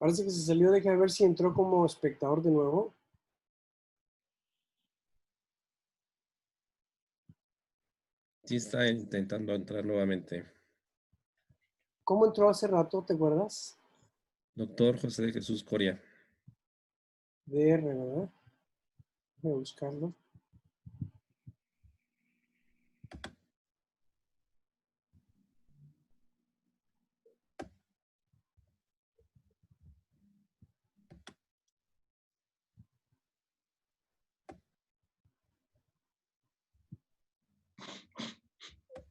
Parece que se salió, deja ver si entró como espectador de nuevo. Sí, está intentando entrar nuevamente. ¿Cómo entró hace rato, te acuerdas? Doctor José de Jesús Coria. DR, ¿verdad? Voy a buscarlo.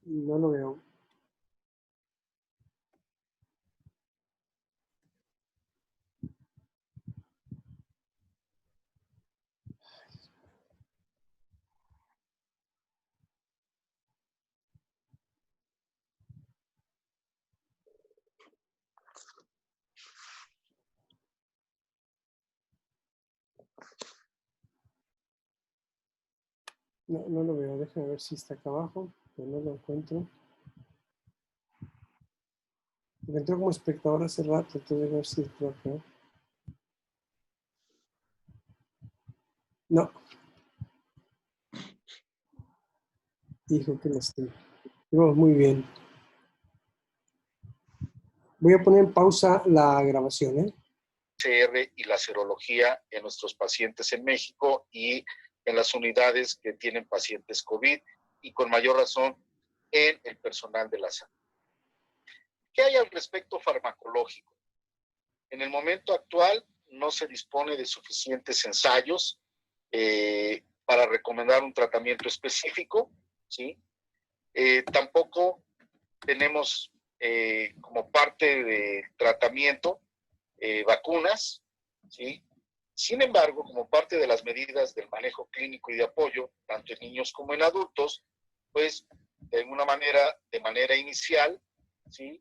No lo veo. No, no lo veo. Déjame ver si está acá abajo, pero no lo encuentro. Porque entró como espectador hace rato, entonces a ver si entró acá. No. Dijo que no estoy. Vamos muy bien. Voy a poner en pausa la grabación, ¿eh? PCR y la serología en nuestros pacientes en México y en las unidades que tienen pacientes COVID y con mayor razón en el personal de la salud. ¿Qué hay al respecto farmacológico? En el momento actual no se dispone de suficientes ensayos para recomendar un tratamiento específico, ¿sí? Tampoco tenemos como parte del tratamiento vacunas, ¿sí? Sin embargo, como parte de las medidas del manejo clínico y de apoyo, tanto en niños como en adultos, pues de alguna manera, de manera inicial, ¿sí?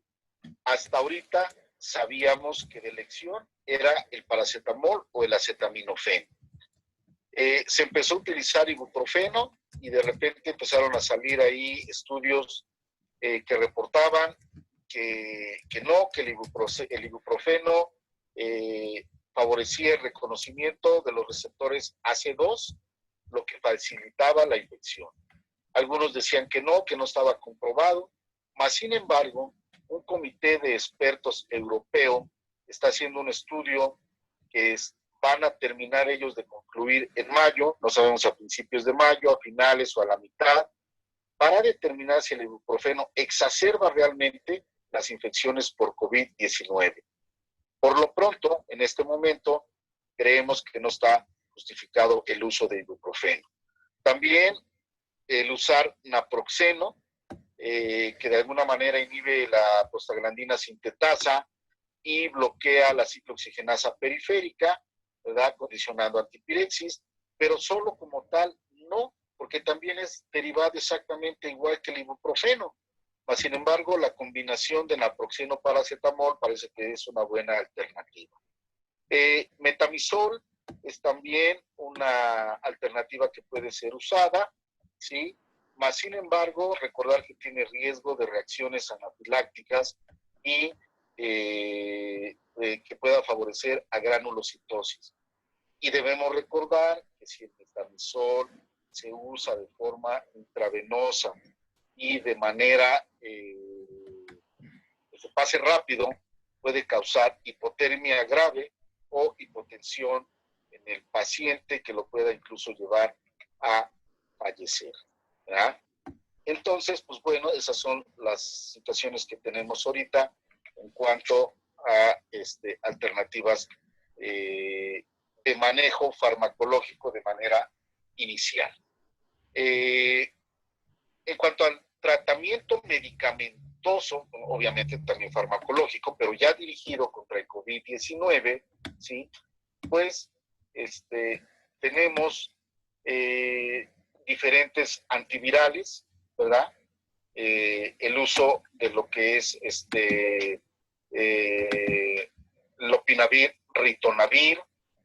Hasta ahorita sabíamos que de elección era el paracetamol o el acetaminofén. Se empezó a utilizar ibuprofeno y de repente empezaron a salir ahí estudios que reportaban que no, que el ibuprofeno favorecía el reconocimiento de los receptores AC2, lo que facilitaba la infección. Algunos decían que no estaba comprobado, mas sin embargo, un comité de expertos europeo está haciendo un estudio que van a terminar ellos de concluir en mayo, no sabemos a principios de mayo, a finales o a la mitad, para determinar si el ibuprofeno exacerba realmente las infecciones por COVID-19. Por lo pronto, en este momento, creemos que no está justificado el uso de ibuprofeno. También el usar naproxeno, que de alguna manera inhibe la prostaglandina sintetasa y bloquea la ciclooxigenasa periférica, ¿verdad? Condicionando antipirexis, pero solo como tal no, porque también es derivado exactamente igual que el ibuprofeno. Mas, sin embargo, la combinación de naproxeno paracetamol parece que es una buena alternativa. Metamizol es también una alternativa que puede ser usada, ¿sí? Mas, sin embargo, recordar que tiene riesgo de reacciones anafilácticas y que pueda favorecer a granulocitosis. Y debemos recordar que si el metamizol se usa de forma intravenosa y de manera que se pase rápido, puede causar hipotermia grave o hipotensión en el paciente que lo pueda incluso llevar a fallecer, ¿verdad? Entonces, pues bueno, esas son las situaciones que tenemos ahorita en cuanto a alternativas de manejo farmacológico de manera inicial. En cuanto al tratamiento medicamentoso, obviamente también farmacológico, pero ya dirigido contra el COVID-19, ¿sí? Pues tenemos diferentes antivirales, ¿verdad? El uso de lo que es lopinavir, ritonavir,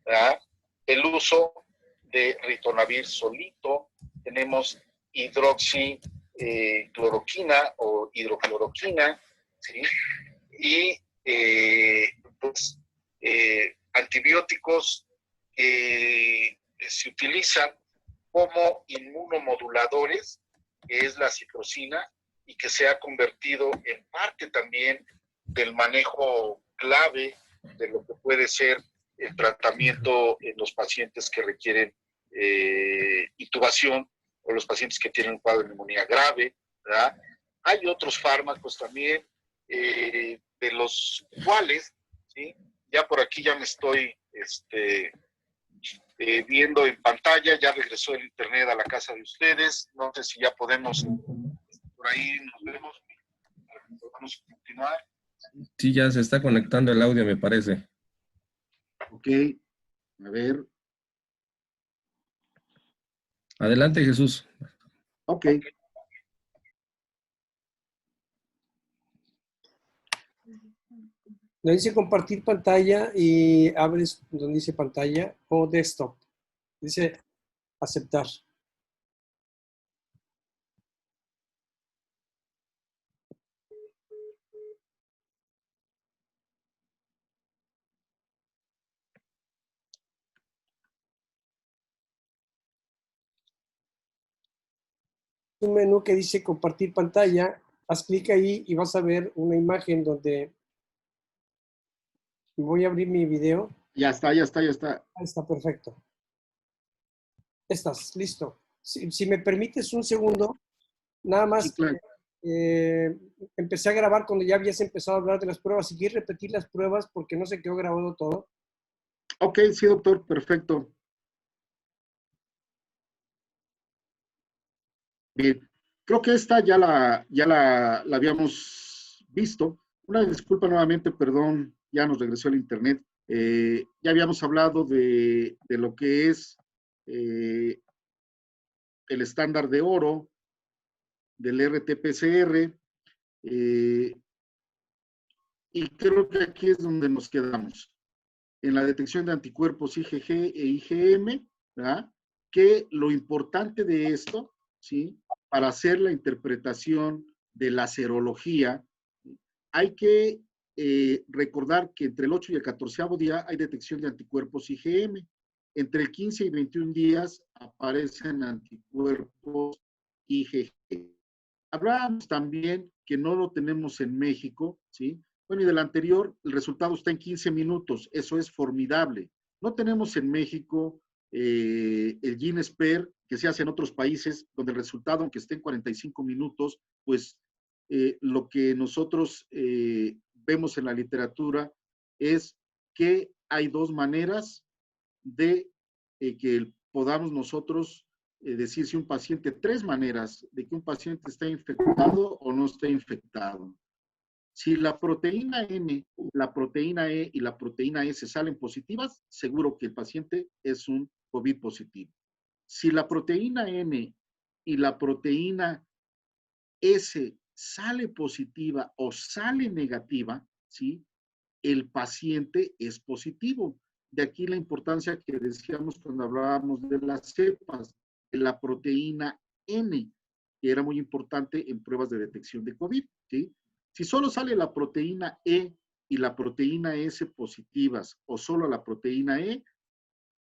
¿verdad? El uso de ritonavir solito, tenemos hidroxicloroquina o hidrocloroquina, ¿sí? Y pues antibióticos que se utilizan como inmunomoduladores, que es la citrosina, y que se ha convertido en parte también del manejo clave de lo que puede ser el tratamiento en los pacientes que requieren intubación o los pacientes que tienen un cuadro de neumonía grave, ¿verdad? Hay otros fármacos también, de los cuales, ¿sí? Ya por aquí ya me estoy viendo en pantalla, ya regresó el internet a la casa de ustedes, no sé si ya podemos, por ahí nos vemos, podemos continuar. Sí, ya se está conectando el audio, me parece. Ok, a ver. Adelante, Jesús. Ok. Le dice compartir pantalla y abres donde dice pantalla o desktop. Dice aceptar. Un menú que dice compartir pantalla, haz clic ahí y vas a ver una imagen donde voy a abrir mi video. Ya está, ya está, ya está. Ahí está, perfecto. Estás, listo. Si me permites un segundo, nada más, Sí, claro. empecé a grabar cuando ya habías empezado a hablar de las pruebas. Si quieres repetir las pruebas porque no se quedó grabado todo. Ok, sí, doctor, perfecto. Bien, creo que esta ya la habíamos visto. Una disculpa nuevamente, perdón, ya nos regresó el internet. Ya habíamos hablado de lo que es el estándar de oro, del RT-PCR, y creo que aquí es donde nos quedamos, en la detección de anticuerpos IgG e IgM, ¿verdad? Que lo importante de esto, ¿sí? Para hacer la interpretación de la serología, hay que recordar que entre el 8 y el 14º día hay detección de anticuerpos IgM. Entre el 15 y 21 días aparecen anticuerpos IgG. Hablábamos también que no lo tenemos en México, ¿sí? Bueno, y del anterior, el resultado está en 15 minutos, eso es formidable. No tenemos en México el GeneSpare, que se hace en otros países, donde el resultado, aunque esté en 45 minutos, pues lo que nosotros vemos en la literatura es que hay dos maneras de que podamos nosotros decir si un paciente, tres maneras de que un paciente está infectado o no está infectado. Si la proteína N, la proteína E y la proteína S salen positivas, seguro que el paciente es un COVID positivo. Si la proteína N y la proteína S sale positiva o sale negativa, ¿sí? El paciente es positivo. De aquí la importancia que decíamos cuando hablábamos de las cepas, de la proteína N, que era muy importante en pruebas de detección de COVID, ¿sí? Si solo sale la proteína E y la proteína S positivas o solo la proteína E,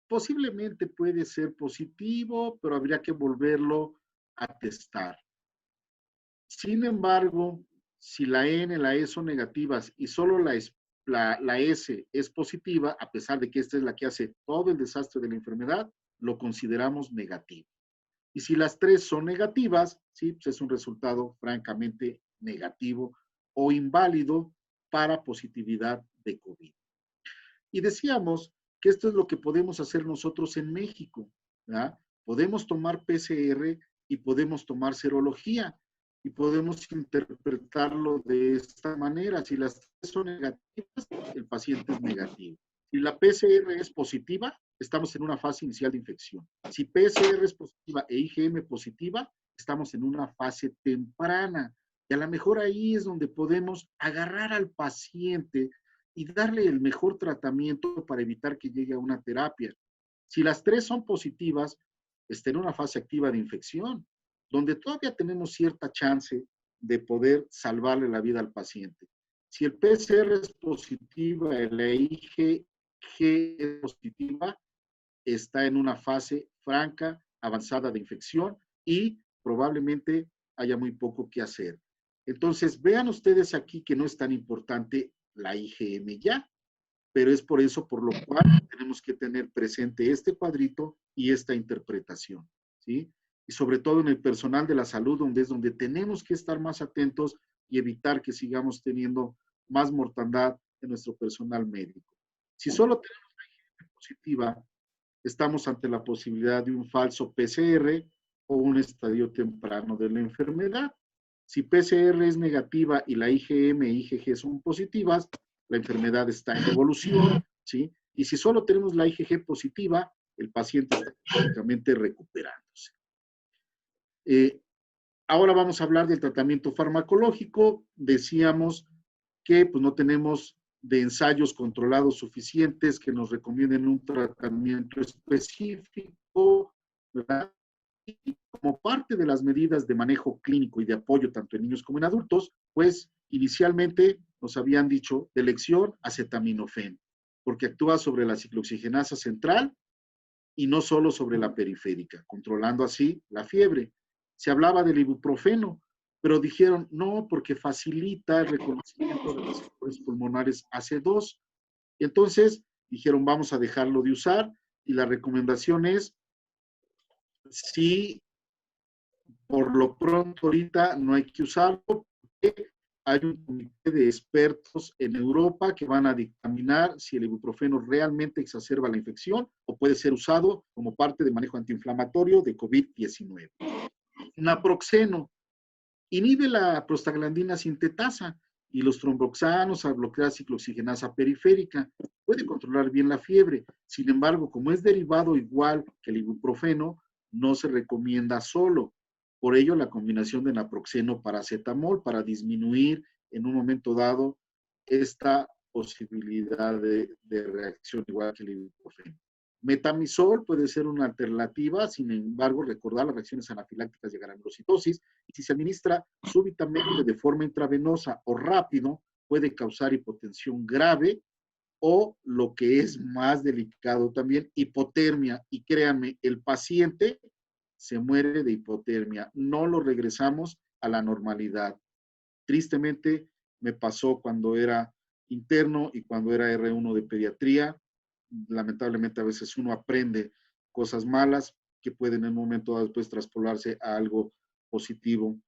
posiblemente puede ser positivo, pero habría que volverlo a testar. Sin embargo, si la N, la E son negativas y solo la S es positiva, a pesar de que esta es la que hace todo el desastre de la enfermedad, lo consideramos negativo. Y si las tres son negativas, sí, pues es un resultado francamente negativo o inválido para positividad de COVID. Y decíamos que esto es lo que podemos hacer nosotros en México, ¿verdad? Podemos tomar PCR y podemos tomar serología y podemos interpretarlo de esta manera. Si las tres son negativas, el paciente es negativo. Si la PCR es positiva, estamos en una fase inicial de infección. Si PCR es positiva e IgM positiva, estamos en una fase temprana. Y a lo mejor ahí es donde podemos agarrar al paciente y darle el mejor tratamiento para evitar que llegue a una terapia. Si las tres son positivas, está en una fase activa de infección, donde todavía tenemos cierta chance de poder salvarle la vida al paciente. Si el PCR es positiva, la IgG es positiva, está en una fase franca, avanzada de infección y probablemente haya muy poco que hacer. Entonces, vean ustedes aquí que no es tan importante la IgM ya, pero es por eso por lo cual tenemos que tener presente este cuadrito y esta interpretación, ¿sí? Y sobre todo en el personal de la salud, donde es donde tenemos que estar más atentos y evitar que sigamos teniendo más mortandad en nuestro personal médico. Si solo tenemos la IgM positiva, estamos ante la posibilidad de un falso PCR o un estadio temprano de la enfermedad. Si PCR es negativa y la IgM e IgG son positivas, la enfermedad está en evolución, ¿sí? Y si solo tenemos la IgG positiva, el paciente está prácticamente recuperándose. Ahora vamos a hablar del tratamiento farmacológico. Decíamos que pues, no tenemos de ensayos controlados suficientes que nos recomienden un tratamiento específico, ¿verdad? Y como parte de las medidas de manejo clínico y de apoyo tanto en niños como en adultos, pues inicialmente nos habían dicho de elección acetaminofén, porque actúa sobre la ciclooxigenasa central y no solo sobre la periférica, controlando así la fiebre. Se hablaba del ibuprofeno, pero dijeron no, porque facilita el reconocimiento de las receptores pulmonares AC2. Y entonces dijeron vamos a dejarlo de usar y la recomendación es si por lo pronto ahorita no hay que usarlo, porque hay un comité de expertos en Europa que van a dictaminar si el ibuprofeno realmente exacerba la infección o puede ser usado como parte de manejo antiinflamatorio de COVID-19. Naproxeno inhibe la prostaglandina sintetasa y los tromboxanos al bloquear ciclooxigenasa periférica. Puede controlar bien la fiebre. Sin embargo, como es derivado igual que el ibuprofeno, no se recomienda solo. Por ello, la combinación de naproxeno paracetamol para disminuir en un momento dado esta posibilidad de reacción igual que el ibuprofeno. Metamizol puede ser una alternativa, sin embargo, recordar las reacciones anafilácticas de granulocitosis, y si se administra súbitamente de forma intravenosa o rápido, puede causar hipotensión grave o, lo que es más delicado también, hipotermia. Y créanme, el paciente se muere de hipotermia, no lo regresamos a la normalidad. Tristemente, me pasó cuando era interno y cuando era R1 de pediatría. Lamentablemente a veces uno aprende cosas malas que pueden en un momento dado después traspolarse a algo positivo.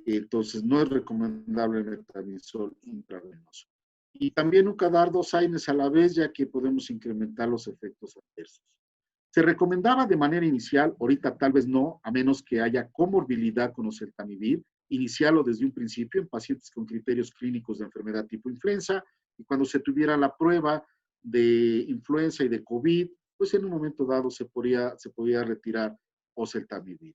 Entonces no es recomendable el metamizol intravenoso. Y también nunca dar 2 AINES a la vez, ya que podemos incrementar los efectos adversos. Se recomendaba de manera inicial, ahorita tal vez no, a menos que haya comorbilidad con oseltamivir, iniciarlo desde un principio en pacientes con criterios clínicos de enfermedad tipo influenza, y cuando se tuviera la prueba de influenza y de COVID, pues en un momento dado se podía retirar oseltamivir.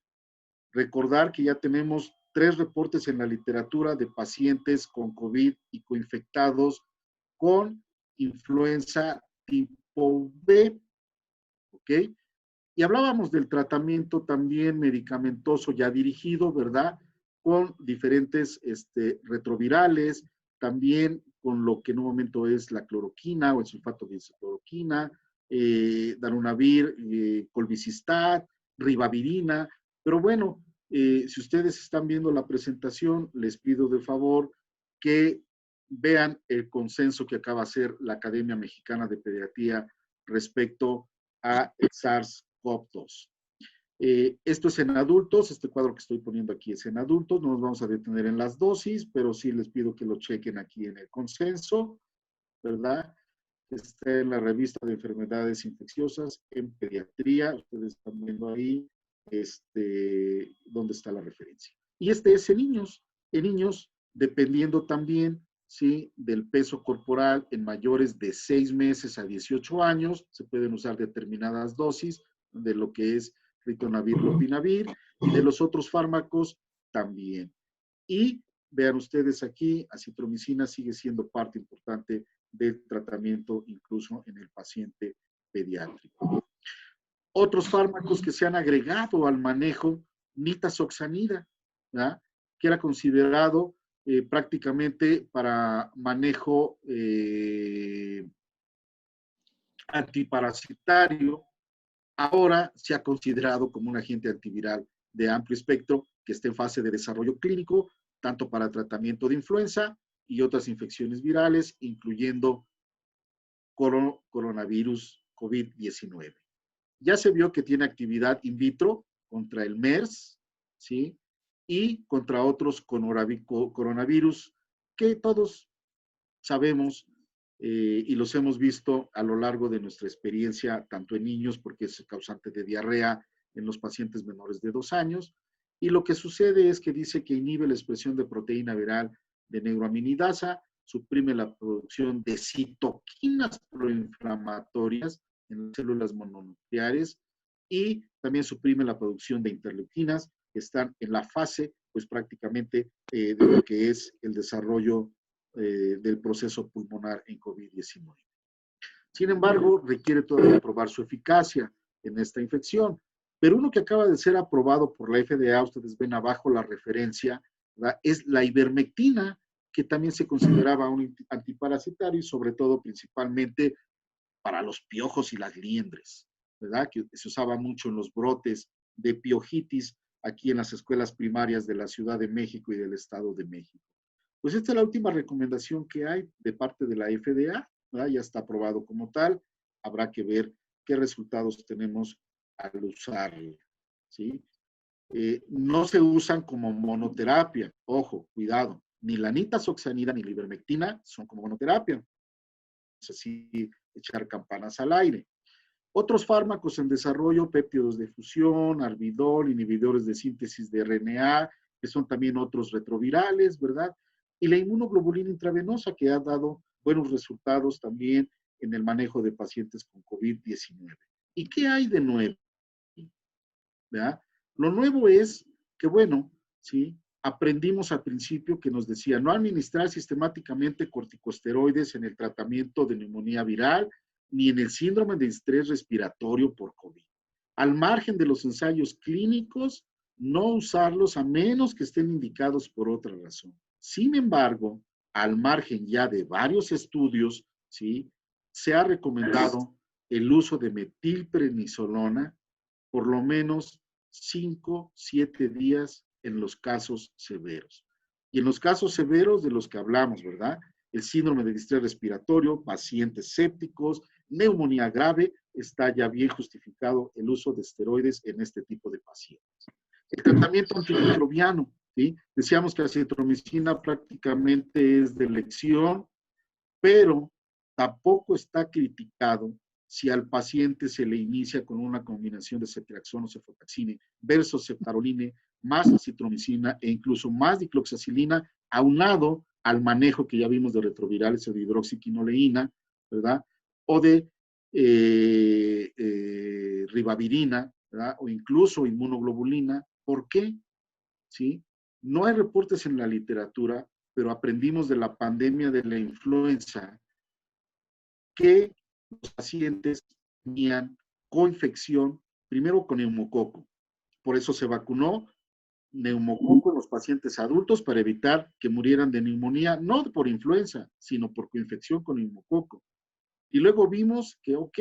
Recordar que ya tenemos 3 reportes en la literatura de pacientes con COVID y coinfectados con influenza tipo B, ¿ok? Y hablábamos del tratamiento también medicamentoso ya dirigido, ¿verdad? Con diferentes retrovirales, también con lo que en un momento es la cloroquina o el sulfato de isocloroquina, darunavir, colbicistat, ribavirina. Pero bueno, si ustedes están viendo la presentación, les pido de favor que vean el consenso que acaba de hacer la Academia Mexicana de Pediatría respecto a el SARS-CoV-2. Esto es en adultos, este cuadro que estoy poniendo aquí es en adultos, no nos vamos a detener en las dosis, pero sí les pido que lo chequen aquí en el consenso, ¿verdad? Está en la revista de enfermedades infecciosas en pediatría, ustedes están viendo ahí dónde está la referencia. Y este es en niños, dependiendo también, ¿sí?, del peso corporal en mayores de 6 meses a 18 años, se pueden usar determinadas dosis de lo que es ritonavir, lopinavir, y de los otros fármacos también. Y vean ustedes aquí, acitromicina sigue siendo parte importante del tratamiento incluso en el paciente pediátrico. Otros fármacos que se han agregado al manejo, nitazoxanida, ¿verdad?, que era considerado prácticamente para manejo antiparasitario. Ahora se ha considerado como un agente antiviral de amplio espectro que está en fase de desarrollo clínico, tanto para tratamiento de influenza y otras infecciones virales, incluyendo coronavirus COVID-19. Ya se vio que tiene actividad in vitro contra el MERS, ¿sí? Y contra otros coronavirus que todos sabemos y los hemos visto a lo largo de nuestra experiencia, tanto en niños, porque es causante de diarrea en los pacientes menores de 2 años, y lo que sucede es que dice que inhibe la expresión de proteína viral de neuroaminidasa, suprime la producción de citoquinas proinflamatorias en las células mononucleares y también suprime la producción de interleuquinas que están en la fase, pues prácticamente de lo que es el desarrollo del proceso pulmonar en COVID-19. Sin embargo, requiere todavía probar su eficacia en esta infección. Pero uno que acaba de ser aprobado por la FDA, ustedes ven abajo la referencia, ¿verdad? Es la ivermectina, que también se consideraba un antiparasitario y sobre todo principalmente para los piojos y las liendres, ¿verdad? Que se usaba mucho en los brotes de piojitis aquí en las escuelas primarias de la Ciudad de México y del Estado de México. Pues esta es la última recomendación que hay de parte de la FDA, ¿verdad? Ya está aprobado como tal, habrá que ver qué resultados tenemos al usarlo, ¿sí? No se usan como monoterapia, ojo, cuidado, ni la nitazoxanida ni la ivermectina son como monoterapia, es así, echar campanas al aire. Otros fármacos en desarrollo, péptidos de fusión, arbidol, inhibidores de síntesis de RNA, que son también otros retrovirales, ¿verdad? Y la inmunoglobulina intravenosa, que ha dado buenos resultados también en el manejo de pacientes con COVID-19. ¿Y qué hay de nuevo? ¿Verdad? Lo nuevo es que, bueno, ¿sí? Aprendimos al principio que nos decía no administrar sistemáticamente corticosteroides en el tratamiento de neumonía viral ni en el síndrome de estrés respiratorio por COVID. Al margen de los ensayos clínicos, no usarlos a menos que estén indicados por otra razón. Sin embargo, al margen ya de varios estudios, ¿sí? Se ha recomendado el uso de metilprednisolona por lo menos 5, 7 días en los casos severos. Y en los casos severos de los que hablamos, ¿verdad? El síndrome de distrés respiratorio, pacientes sépticos, neumonía grave, está ya bien justificado el uso de esteroides en este tipo de pacientes. El tratamiento antimicrobiano, ¿sí? Decíamos que la acitromicina prácticamente es de elección, pero tampoco está criticado si al paciente se le inicia con una combinación de ceftriaxona o cefotaxime versus ceftaroline más acitromicina e incluso más dicloxacilina, aunado al manejo que ya vimos de retrovirales o de hidroxiquinoleína, ¿verdad? O de ribavirina, ¿verdad? O incluso inmunoglobulina. ¿Por qué? ¿Sí? No hay reportes en la literatura, pero aprendimos de la pandemia de la influenza que los pacientes tenían coinfección, primero con neumococo. Por eso se vacunó neumococo en los pacientes adultos para evitar que murieran de neumonía, no por influenza, sino por coinfección con neumococo. Y luego vimos que, ok,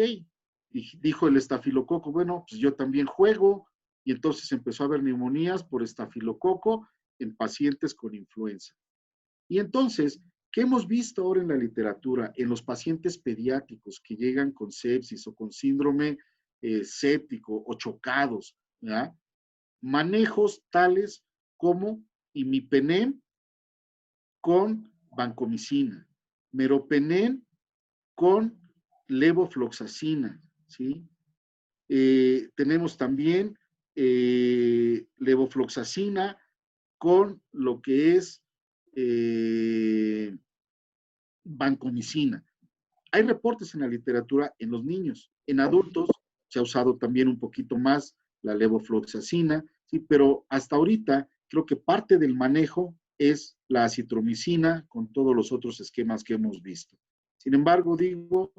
dijo el estafilococo, bueno, pues yo también juego, y entonces empezó a haber neumonías por estafilococo en pacientes con influenza. Y entonces, ¿qué hemos visto ahora en la literatura? En los pacientes pediátricos que llegan con sepsis o con síndrome séptico o chocados, ¿verdad? Manejos tales como imipenem con vancomicina, meropenem con levofloxacina, ¿sí? Tenemos también levofloxacina con lo que es vancomicina. Hay reportes en la literatura en los niños. En adultos se ha usado también un poquito más la levofloxacina, ¿sí? Pero hasta ahorita creo que parte del manejo es la acitromicina con todos los otros esquemas que hemos visto. Sin embargo, digo,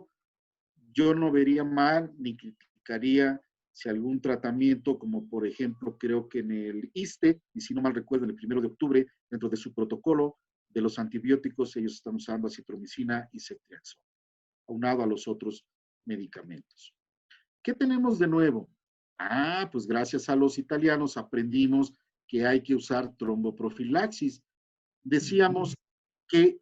yo no vería mal ni criticaría si algún tratamiento, como por ejemplo, creo que en el ISSSTE, y si no mal recuerdo, el 1 de octubre, dentro de su protocolo, de los antibióticos, ellos están usando acitromicina y ceftriaxona, aunado a los otros medicamentos. ¿Qué tenemos de nuevo? Pues gracias a los italianos aprendimos que hay que usar tromboprofilaxis. Decíamos que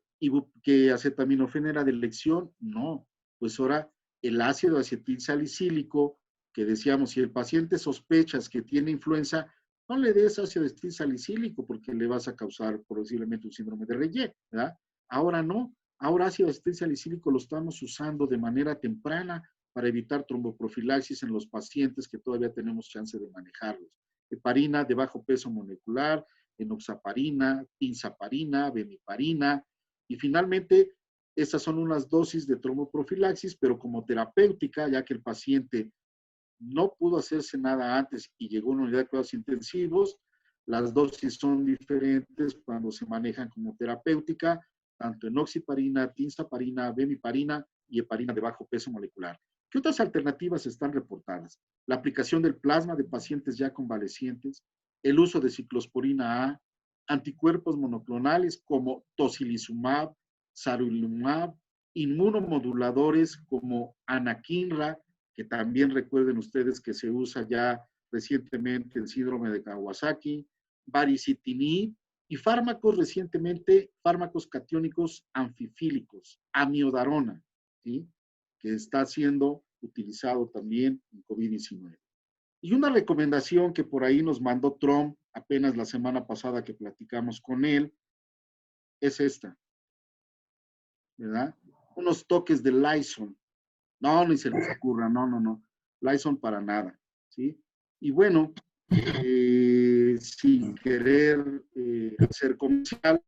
acetaminofén era de elección. No, pues ahora el ácido acetilsalicílico, que decíamos, si el paciente sospechas que tiene influenza, no le des ácido acetilsalicílico porque le vas a causar posiblemente un síndrome de Reye, ¿verdad? Ahora no, ahora ácido acetilsalicílico lo estamos usando de manera temprana para evitar tromboprofilaxis en los pacientes que todavía tenemos chance de manejarlos. Heparina de bajo peso molecular, enoxaparina, tinzaparina, bemiparina, y finalmente, estas son unas dosis de tromboprofilaxis, pero como terapéutica, ya que el paciente no pudo hacerse nada antes y llegó a una unidad de cuidados intensivos, las dosis son diferentes cuando se manejan como terapéutica, tanto enoxiparina, tinzaparina, bemiparina y heparina de bajo peso molecular. ¿Qué otras alternativas están reportadas? La aplicación del plasma de pacientes ya convalecientes, el uso de ciclosporina A, anticuerpos monoclonales como tocilizumab, sarilumab, inmunomoduladores como anakinra, que también recuerden ustedes que se usa ya recientemente el síndrome de Kawasaki, baricitinib, y fármacos recientemente, fármacos catiónicos anfifílicos, amiodarona, ¿sí?, que está siendo utilizado también en COVID-19. Y una recomendación que por ahí nos mandó Trump apenas la semana pasada que platicamos con él, es esta, ¿verdad? Unos toques de Lysol. No, ni se les ocurra, no. Lysol para nada, ¿sí? Y bueno, sin querer hacer comercial,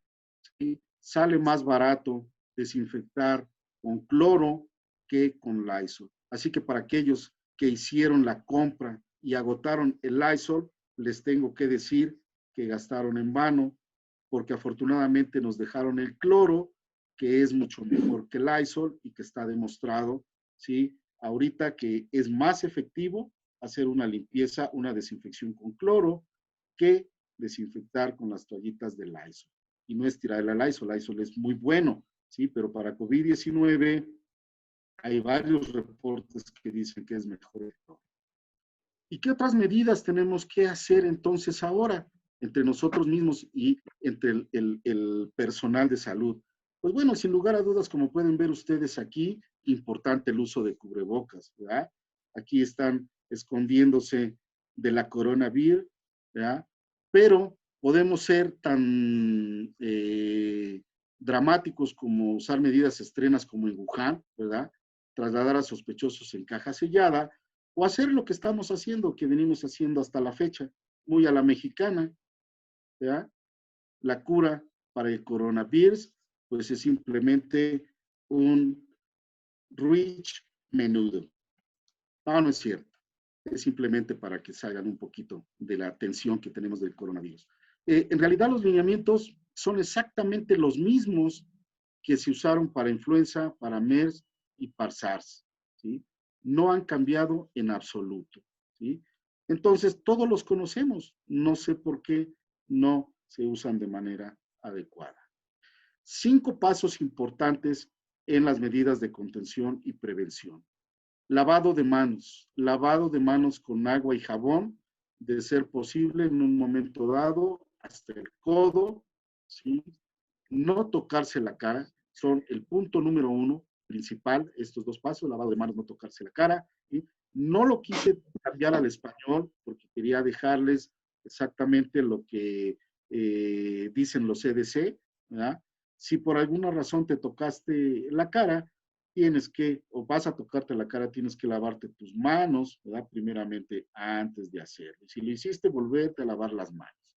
¿sí?, sale más barato desinfectar con cloro que con Lysol. Así que para aquellos que hicieron la compra y agotaron el Lysol, les tengo que decir que gastaron en vano, porque afortunadamente nos dejaron el cloro, que es mucho mejor que el Lysol y que está demostrado, ¿sí?, ahorita que es más efectivo hacer una limpieza, una desinfección con cloro, que desinfectar con las toallitas de Lysol. Y no es tirar el Lysol, Lysol es muy bueno, ¿sí? Pero para COVID-19 hay varios reportes que dicen que es mejor. ¿Y qué otras medidas tenemos que hacer entonces ahora entre nosotros mismos y entre el personal de salud? Pues bueno, sin lugar a dudas, como pueden ver ustedes aquí, importante el uso de cubrebocas, ¿verdad? Aquí están escondiéndose de la coronavirus, ¿verdad? Pero podemos ser tan dramáticos como usar medidas extremas como en Wuhan, ¿verdad? Trasladar a sospechosos en caja sellada, o hacer lo que estamos haciendo, que venimos haciendo hasta la fecha, muy a la mexicana, ¿verdad? La cura para el coronavirus, pues es simplemente un rich menudo. No es cierto. Es simplemente para que salgan un poquito de la atención que tenemos del coronavirus. En realidad los lineamientos son exactamente los mismos que se usaron para influenza, para MERS y para SARS, ¿sí? No han cambiado en absoluto, ¿sí? Entonces, todos los conocemos. No sé por qué no se usan de manera adecuada. 5 pasos importantes en las medidas de contención y prevención. Lavado de manos con agua y jabón, de ser posible en un momento dado, hasta el codo, ¿sí? No tocarse la cara, son el punto número 1 principal, estos 2 pasos, lavado de manos, no tocarse la cara, ¿sí? No lo quise cambiar al español porque quería dejarles exactamente lo que dicen los CDC, ¿verdad? Si por alguna razón te tocaste la cara, tienes que, o vas a tocarte la cara, tienes que lavarte tus manos, ¿verdad? Primeramente, antes de hacerlo. Si lo hiciste, volverte a lavar las manos.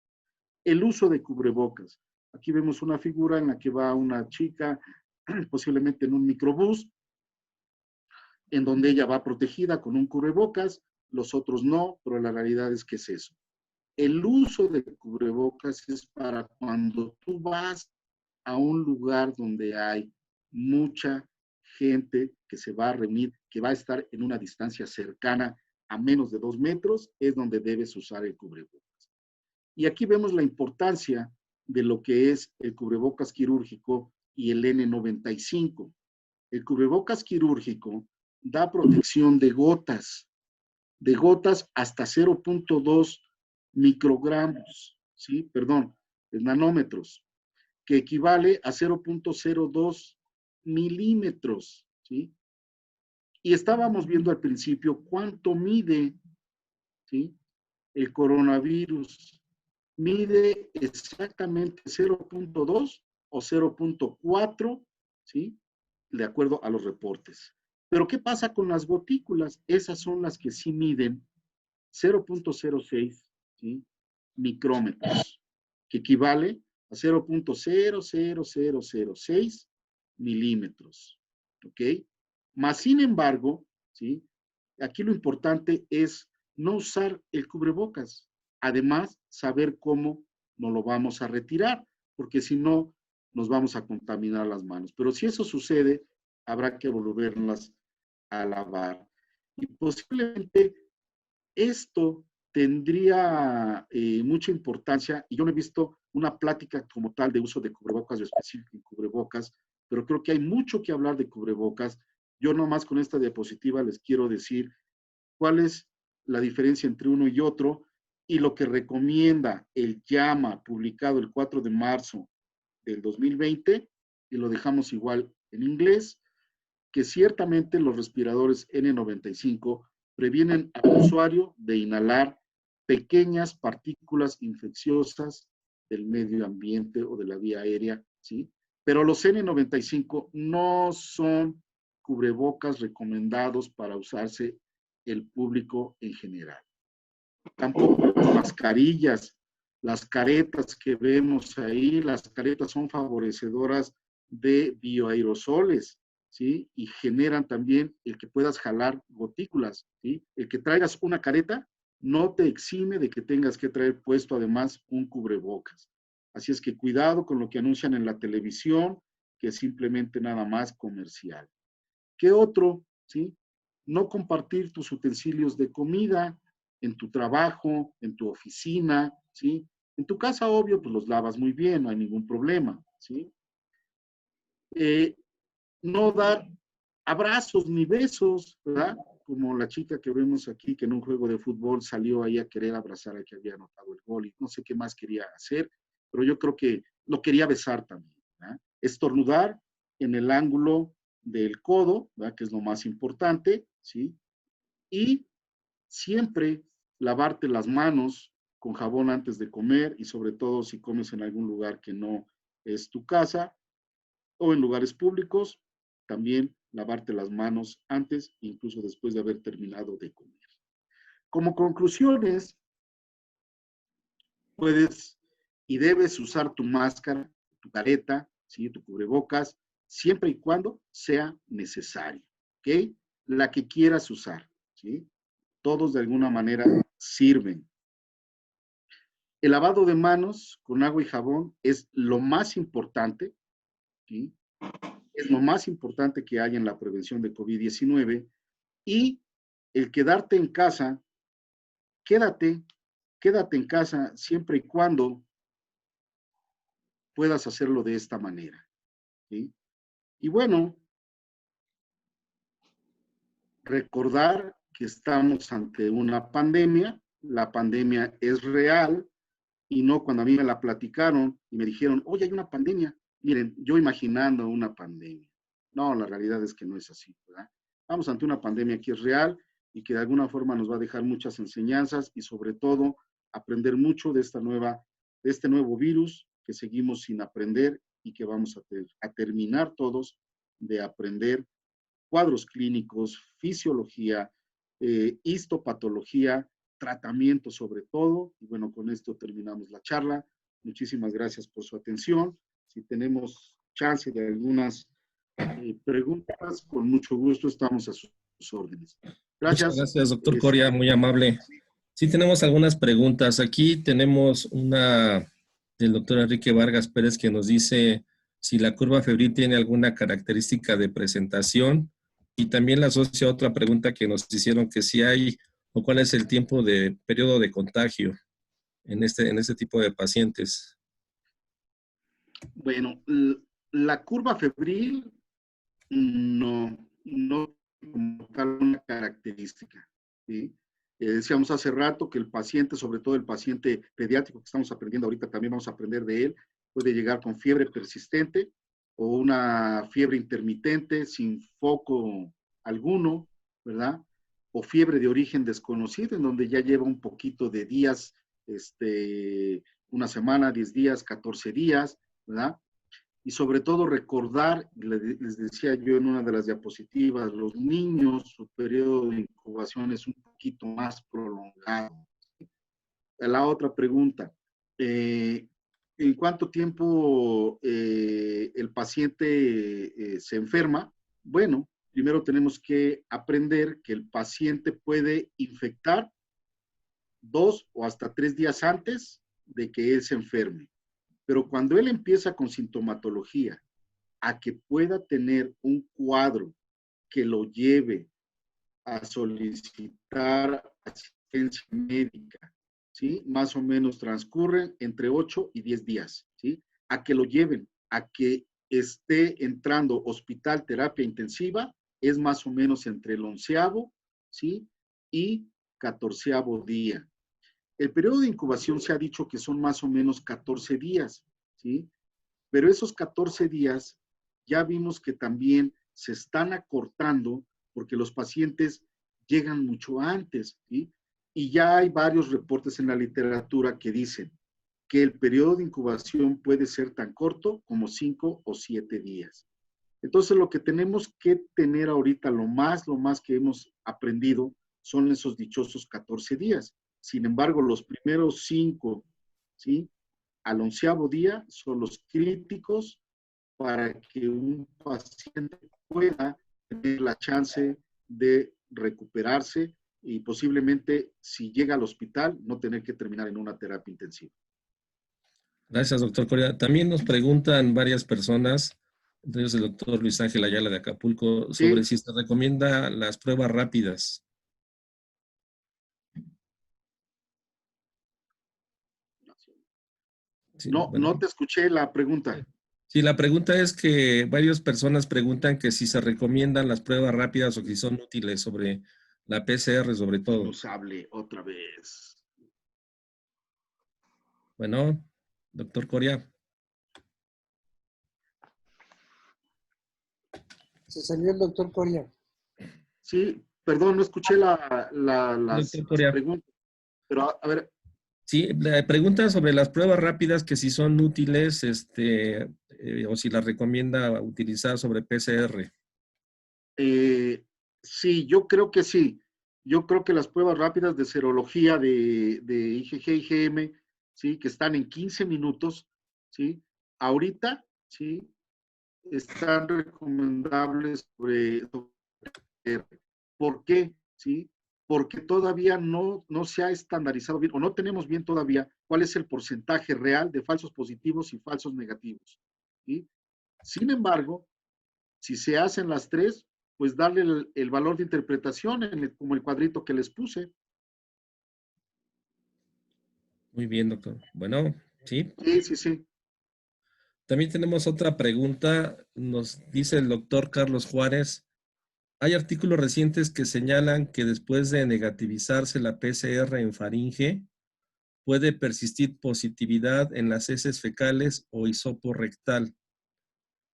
El uso de cubrebocas. Aquí vemos una figura en la que va una chica, posiblemente en un microbús, en donde ella va protegida con un cubrebocas, los otros no, pero la realidad es que es eso. El uso de cubrebocas es para cuando tú vas a un lugar donde hay mucha gente que se va a reunir, que va a estar en una distancia cercana a menos de 2 metros, es donde debes usar el cubrebocas. Y aquí vemos la importancia de lo que es el cubrebocas quirúrgico y el N95. El cubrebocas quirúrgico da protección de gotas hasta 0.2 microgramos, ¿sí? Perdón, nanómetros, que equivale a 0.02 milímetros, ¿sí? Y estábamos viendo al principio cuánto mide, ¿sí? El coronavirus. Mide exactamente 0.2 o 0.4, ¿sí? De acuerdo a los reportes. Pero ¿qué pasa con las gotículas? Esas son las que sí miden 0.06, ¿sí? Micrómetros, que equivale a 0.00006 milímetros, ¿ok? Más sin embargo, ¿sí? Aquí lo importante es no usar el cubrebocas. Además, saber cómo nos lo vamos a retirar, porque si no, nos vamos a contaminar las manos. Pero si eso sucede, habrá que volverlas a lavar. Y posiblemente esto tendría mucha importancia, y yo no he visto una plática como tal de uso de cubrebocas o específico en cubrebocas, pero creo que hay mucho que hablar de cubrebocas. Yo nomás con esta diapositiva les quiero decir cuál es la diferencia entre uno y otro y lo que recomienda el JAMA, publicado el 4 de marzo del 2020, y lo dejamos igual en inglés, que ciertamente los respiradores N95 previenen al usuario de inhalar pequeñas partículas infecciosas del medio ambiente o de la vía aérea, ¿sí? Pero los N95 no son cubrebocas recomendados para usarse el público en general. Tampoco las mascarillas, las caretas que vemos ahí, las caretas son favorecedoras de bioaerosoles, ¿sí? Y generan también el que puedas jalar gotículas, ¿sí? El que traigas una careta no te exime de que tengas que traer puesto además un cubrebocas. Así es que cuidado con lo que anuncian en la televisión, que es simplemente nada más comercial. ¿Qué otro? ¿Sí? No compartir tus utensilios de comida en tu trabajo, en tu oficina, ¿sí? En tu casa, obvio, pues los lavas muy bien, no hay ningún problema, ¿sí? No dar abrazos ni besos, ¿verdad? Como la chica que vemos aquí, que en un juego de fútbol salió ahí a querer abrazar al que había anotado el gol y no sé qué más quería hacer, pero yo creo que lo quería besar también, ¿verdad? Estornudar en el ángulo del codo, ¿verdad? Que es lo más importante, ¿sí? Y siempre lavarte las manos con jabón antes de comer y sobre todo si comes en algún lugar que no es tu casa o en lugares públicos, también lavarte las manos antes, incluso después de haber terminado de comer. Como conclusiones, puedes y debes usar tu máscara, tu careta, ¿sí? Tu cubrebocas, siempre y cuando sea necesario, ¿ok? La que quieras usar, ¿sí? Todos de alguna manera sirven. El lavado de manos con agua y jabón es lo más importante, ¿sí? Es lo más importante que hay en la prevención de COVID-19 y el quedarte en casa, quédate en casa siempre y cuando puedas hacerlo de esta manera, ¿sí? Y bueno, recordar que estamos ante una pandemia, la pandemia es real y no cuando a mí me la platicaron y me dijeron, oye, hay una pandemia. Miren, yo imaginando una pandemia. No, la realidad es que no es así, ¿verdad? Vamos ante una pandemia que es real y que de alguna forma nos va a dejar muchas enseñanzas y sobre todo aprender mucho de este nuevo virus que seguimos sin aprender y que vamos a terminar todos de aprender cuadros clínicos, fisiología, histopatología, tratamiento sobre todo. Y bueno, con esto terminamos la charla. Muchísimas gracias por su atención. Si tenemos chance de algunas preguntas, con mucho gusto estamos a sus órdenes. Gracias. Muchas gracias, doctor Coria, muy amable. Sí, tenemos algunas preguntas. Aquí tenemos una del doctor Enrique Vargas Pérez que nos dice si la curva febril tiene alguna característica de presentación y también la asocia a otra pregunta que nos hicieron que si hay o cuál es el tiempo de periodo de contagio en este tipo de pacientes. Bueno, la curva febril no como tal una característica, ¿sí? Decíamos hace rato que el paciente, sobre todo el paciente pediátrico que estamos aprendiendo ahorita, también vamos a aprender de él, puede llegar con fiebre persistente o una fiebre intermitente sin foco alguno, ¿verdad? O fiebre de origen desconocido, en donde ya lleva un poquito de días, una semana, 10 días, 14 días, ¿verdad? Y sobre todo recordar, les decía yo en una de las diapositivas, los niños, su periodo de incubación es un poquito más prolongado. La otra pregunta, ¿en cuánto tiempo el paciente se enferma? Bueno, primero tenemos que aprender que el paciente puede infectar 2 o hasta 3 días antes de que él se enferme. Pero cuando él empieza con sintomatología a que pueda tener un cuadro que lo lleve a solicitar asistencia médica, ¿sí? Más o menos transcurren entre 8 y 10 días, ¿sí? A que lo lleven, a que esté entrando hospital terapia intensiva, es más o menos entre el 11º, ¿sí? Y 14º día. El periodo de incubación se ha dicho que son más o menos 14 días, ¿sí? Pero esos 14 días ya vimos que también se están acortando porque los pacientes llegan mucho antes, ¿sí? Y ya hay varios reportes en la literatura que dicen que el periodo de incubación puede ser tan corto como 5 o 7 días. Entonces, lo que tenemos que tener ahorita, lo más que hemos aprendido, son esos dichosos 14 días. Sin embargo, los primeros 5, ¿sí? Al 11º día son los críticos para que un paciente pueda tener la chance de recuperarse y posiblemente, si llega al hospital, no tener que terminar en una terapia intensiva. Gracias, doctor Coria. También nos preguntan varias personas, entre ellos el doctor Luis Ángel Ayala de Acapulco, sobre ¿Sí? si se recomienda las pruebas rápidas. Sí, No, bueno. no te escuché la pregunta. Sí, la pregunta es que varias personas preguntan que si se recomiendan las pruebas rápidas o que si son útiles sobre la PCR, sobre Que todo. nos hable otra vez. Bueno, doctor Coria. Se salió el doctor Coria. Sí, perdón, no escuché Doctor las Coria. preguntas, pero a ver. Sí, la pregunta sobre las pruebas rápidas, que si son útiles, o si las recomienda utilizar sobre PCR. Sí, yo creo que sí. Yo creo que las pruebas rápidas de serología de IgG, IgM, ¿sí? Que están en 15 minutos, ¿sí? Ahorita, ¿sí? Están recomendables ¿por qué? ¿Sí? Porque todavía no se ha estandarizado bien, o no tenemos bien todavía cuál es el porcentaje real de falsos positivos y falsos negativos, ¿sí? Sin embargo, si se hacen las tres, pues darle el valor de interpretación como el cuadrito que les puse. Muy bien, doctor. Bueno, sí. Sí, sí, sí. También tenemos otra pregunta. Nos dice el doctor Carlos Juárez. Hay artículos recientes que señalan que después de negativizarse la PCR en faringe, puede persistir positividad en las heces fecales o hisopo rectal.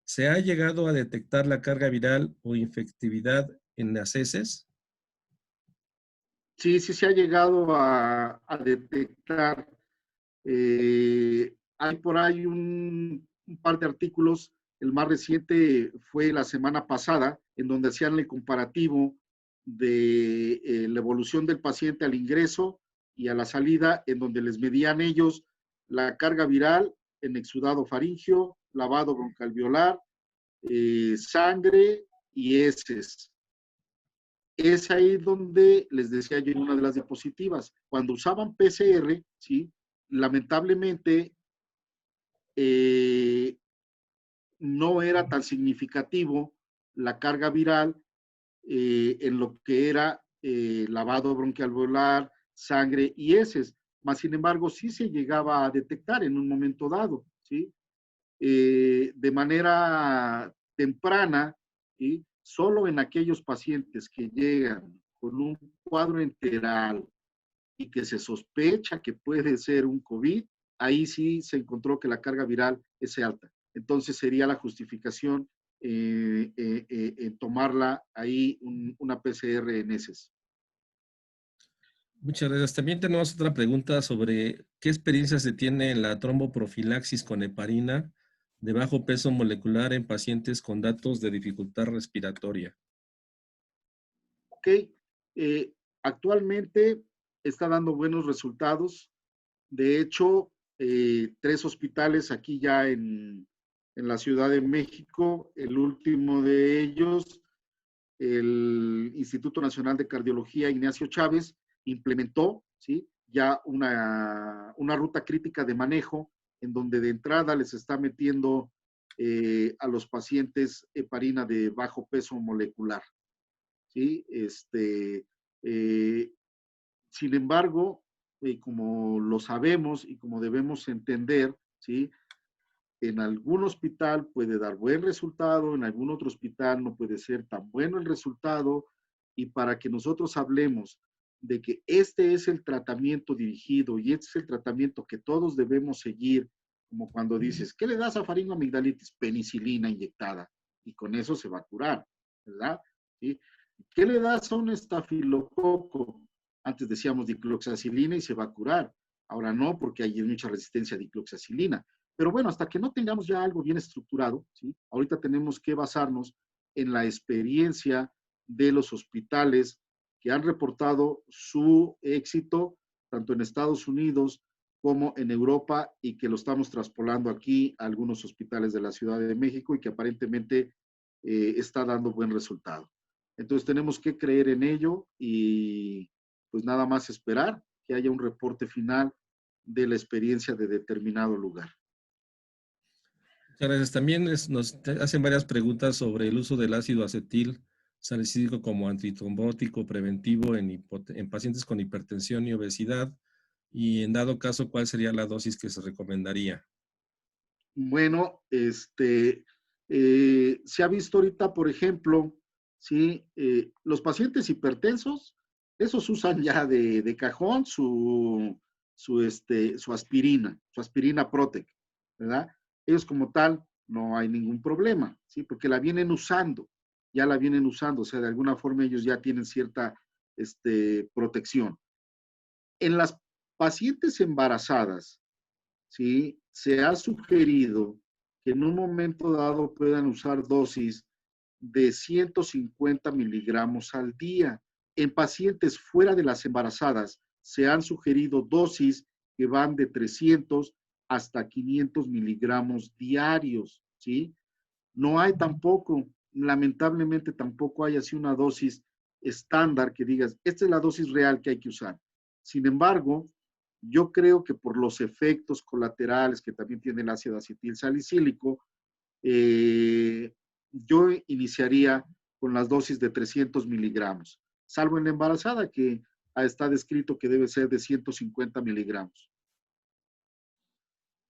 ¿Se ha llegado a detectar la carga viral o infectividad en las heces? Sí, sí se ha llegado a detectar. Hay por ahí un par de artículos. El más reciente fue la semana pasada, en donde hacían el comparativo de la evolución del paciente al ingreso y a la salida, en donde les medían ellos la carga viral en exudado faríngeo, lavado broncoalveolar, sangre y heces. Es ahí donde les decía yo en una de las diapositivas, cuando usaban PCR, ¿sí? Lamentablemente no era tan significativo la carga viral en lo que era lavado bronquialveolar, sangre y heces. Más sin embargo, sí se llegaba a detectar en un momento dado, ¿sí? de manera temprana, ¿sí? Solo en aquellos pacientes que llegan con un cuadro enteral y que se sospecha que puede ser un COVID, ahí sí se encontró que la carga viral es alta. Entonces sería la justificación en tomarla ahí una PCR en heces. Muchas gracias. También tenemos otra pregunta sobre qué experiencia se tiene en la tromboprofilaxis con heparina de bajo peso molecular en pacientes con datos de dificultad respiratoria. Ok, actualmente está dando buenos resultados. De hecho, 3 hospitales aquí ya en la Ciudad de México, el último de ellos, el Instituto Nacional de Cardiología Ignacio Chávez, implementó, ¿sí? Ya una ruta crítica de manejo en donde de entrada les está metiendo a los pacientes heparina de bajo peso molecular, ¿sí? Sin embargo, como lo sabemos y como debemos entender, ¿sí? En algún hospital puede dar buen resultado, en algún otro hospital no puede ser tan bueno el resultado, y para que nosotros hablemos de que este es el tratamiento dirigido y este es el tratamiento que todos debemos seguir, como cuando dices, ¿qué le das a faringoamigdalitis? Penicilina inyectada, y con eso se va a curar, ¿verdad? ¿Sí? ¿Qué le das a un estafilococo? Antes decíamos dicloxacilina y se va a curar. Ahora no, porque hay mucha resistencia a dicloxacilina. Pero bueno, hasta que no tengamos ya algo bien estructurado, ¿sí? Ahorita tenemos que basarnos en la experiencia de los hospitales que han reportado su éxito, tanto en Estados Unidos como en Europa, y que lo estamos traspolando aquí a algunos hospitales de la Ciudad de México y que aparentemente está dando buen resultado. Entonces tenemos que creer en ello y pues nada más esperar que haya un reporte final de la experiencia de determinado lugar. Muchas gracias. También nos hacen varias preguntas sobre el uso del ácido acetil salicílico como antitrombótico preventivo en pacientes con hipertensión y obesidad, y en dado caso, ¿cuál sería la dosis que se recomendaría? Bueno, se ha visto ahorita, por ejemplo, ¿sí? Los pacientes hipertensos, esos usan ya de cajón su aspirina Protec, ¿verdad? Ellos como tal no hay ningún problema, ¿sí? Porque la vienen usando, ya la vienen usando, o sea, de alguna forma ellos ya tienen cierta protección. En las pacientes embarazadas, ¿sí? Se ha sugerido que en un momento dado puedan usar dosis de 150 miligramos al día. En pacientes fuera de las embarazadas se han sugerido dosis que van de 300 hasta 500 miligramos diarios, ¿sí? No hay tampoco, lamentablemente tampoco hay así una dosis estándar que digas, esta es la dosis real que hay que usar. Sin embargo, yo creo que por los efectos colaterales que también tiene el ácido acetil salicílico, yo iniciaría con las dosis de 300 miligramos, salvo en la embarazada que está descrito que debe ser de 150 miligramos.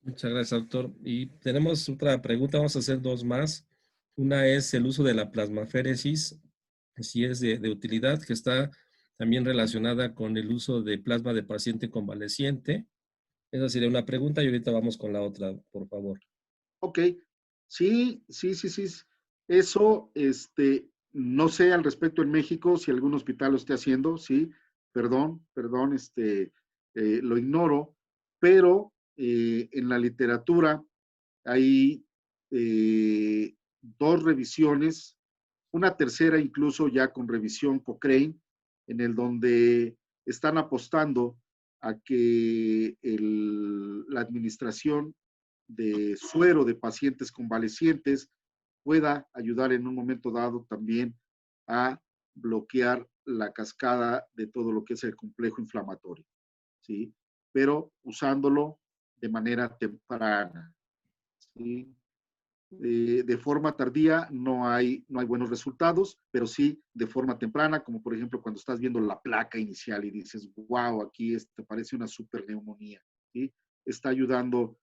Muchas gracias, doctor. Y tenemos otra pregunta, vamos a hacer dos más. Una es el uso de la plasmaféresis, si es de utilidad, que está también relacionada con el uso de plasma de paciente convaleciente. Esa sería una pregunta y ahorita vamos con la otra, por favor. Ok, sí. Eso, no sé al respecto en México si algún hospital lo esté haciendo, sí, perdón, lo ignoro, pero en la literatura hay 2 revisiones, una tercera incluso ya con revisión Cochrane, en el donde están apostando a que la administración de suero de pacientes convalecientes pueda ayudar en un momento dado también a bloquear la cascada de todo lo que es el complejo inflamatorio, ¿sí? Pero usándolo de manera temprana, ¿sí? De forma tardía no hay buenos resultados, pero sí de forma temprana, como por ejemplo cuando estás viendo la placa inicial y dices, wow, aquí parece una superneumonía, ¿sí? Está ayudando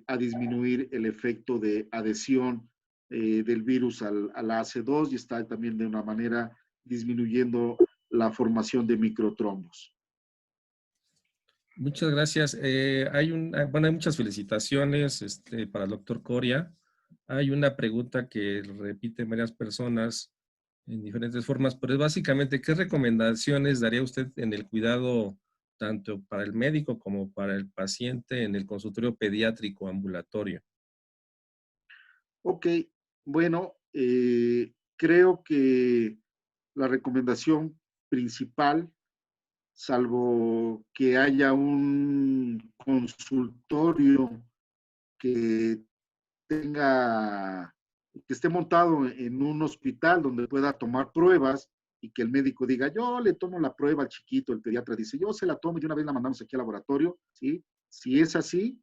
a disminuir el efecto de adhesión del virus a la AC2 y está también de una manera disminuyendo la formación de microtrombos. Muchas gracias. Hay muchas felicitaciones para el doctor Coria. Hay una pregunta que repiten varias personas en diferentes formas, pero es básicamente, ¿qué recomendaciones daría usted en el cuidado tanto para el médico como para el paciente en el consultorio pediátrico ambulatorio? Ok, bueno, creo que la recomendación principal, salvo que haya un consultorio que esté montado en un hospital donde pueda tomar pruebas y que el médico diga, yo le tomo la prueba al chiquito, el pediatra dice, yo se la tomo y de una vez la mandamos aquí al laboratorio, ¿sí? Si es así,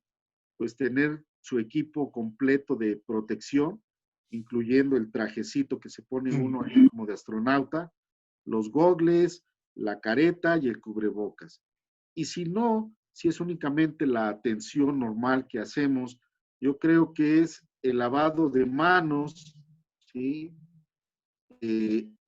pues tener su equipo completo de protección, incluyendo el trajecito que se pone uno ahí como de astronauta, los gogles, la careta y el cubrebocas. Y si no, si es únicamente la atención normal que hacemos, yo creo que es el lavado de manos, ¿sí?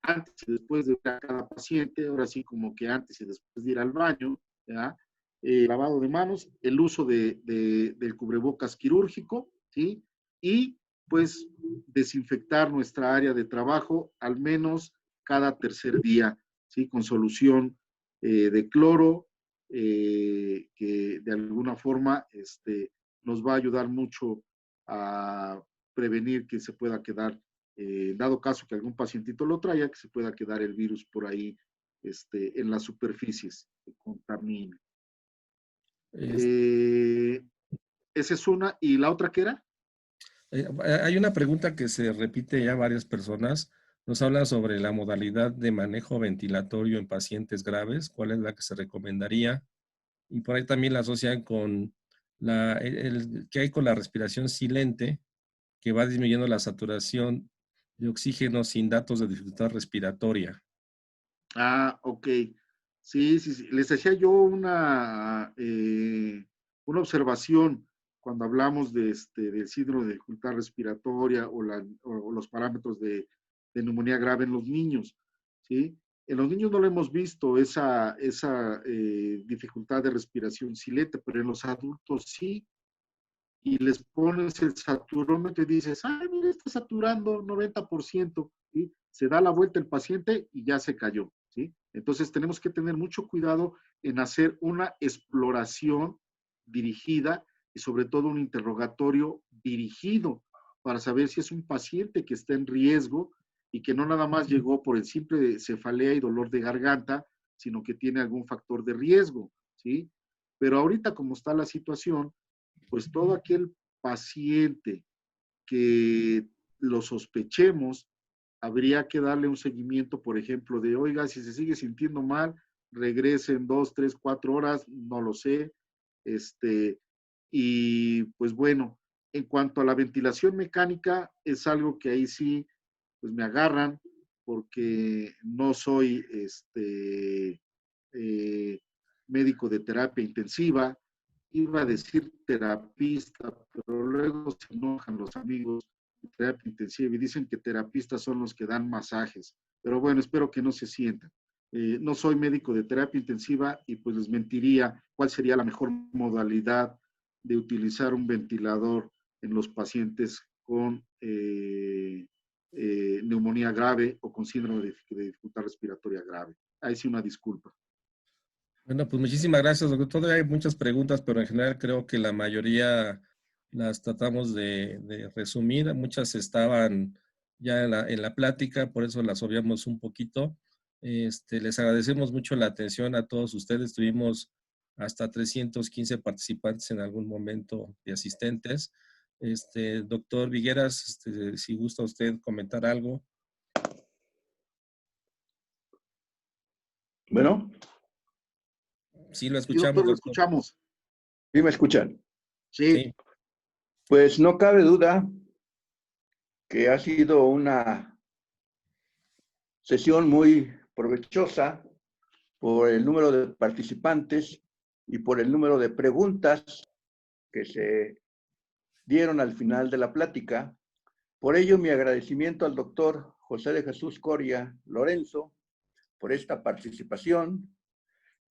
Antes y después de ir a cada paciente, ahora sí como que antes y después de ir al baño, ¿verdad? Lavado de manos, el uso del cubrebocas quirúrgico, ¿sí? Y pues desinfectar nuestra área de trabajo al menos cada tercer día, ¿sí? Con solución de cloro, que de alguna forma nos va a ayudar mucho a prevenir que se pueda quedar, dado caso que algún pacientito lo traiga, que se pueda quedar el virus por ahí en las superficies, que contamine. Esa es una. ¿Y la otra qué era? Hay una pregunta que se repite ya varias personas. Nos habla sobre la modalidad de manejo ventilatorio en pacientes graves. ¿Cuál es la que se recomendaría? Y por ahí también la asocian con que hay con la respiración silente, que va disminuyendo la saturación de oxígeno sin datos de dificultad respiratoria. Ah, ok. Sí, sí, sí. Les decía yo una observación cuando hablamos del síndrome de dificultad respiratoria o los parámetros de neumonía grave en los niños, ¿sí? En los niños no lo hemos visto esa dificultad de respiración silente, pero en los adultos sí. Y les pones el saturómetro y dices, ay, mira, está saturando 90%, ¿sí? Se da la vuelta el paciente y ya se cayó, ¿sí? Entonces tenemos que tener mucho cuidado en hacer una exploración dirigida y sobre todo un interrogatorio dirigido para saber si es un paciente que está en riesgo y que no nada más llegó por el simple cefalea y dolor de garganta, sino que tiene algún factor de riesgo, ¿sí? Pero ahorita como está la situación, pues todo aquel paciente que lo sospechemos, habría que darle un seguimiento, por ejemplo, de, oiga, si se sigue sintiendo mal, regrese en 2, 3, 4 horas, no lo sé. Y pues bueno, en cuanto a la ventilación mecánica, es algo que ahí sí, pues me agarran, porque no soy médico de terapia intensiva, iba a decir terapista, pero luego se enojan los amigos de terapia intensiva y dicen que terapistas son los que dan masajes. Pero bueno, espero que no se sientan. No soy médico de terapia intensiva y pues les mentiría cuál sería la mejor modalidad de utilizar un ventilador en los pacientes con neumonía grave o con síndrome de dificultad respiratoria grave. Ahí sí una disculpa. Bueno, pues muchísimas gracias, doctor. Todavía hay muchas preguntas, pero en general creo que la mayoría las tratamos de resumir. Muchas estaban ya en la plática, por eso las obviamos un poquito. Les agradecemos mucho la atención a todos ustedes. Tuvimos hasta 315 participantes en algún momento y asistentes. Doctor Vigueras, si gusta usted comentar algo. Bueno. Sí, lo escuchamos. Sí, doctor, lo escuchamos. ¿Sí me escuchan? Sí. Pues no cabe duda que ha sido una sesión muy provechosa por el número de participantes y por el número de preguntas que se dieron al final de la plática. Por ello, mi agradecimiento al doctor José de Jesús Coria Lorenzo por esta participación.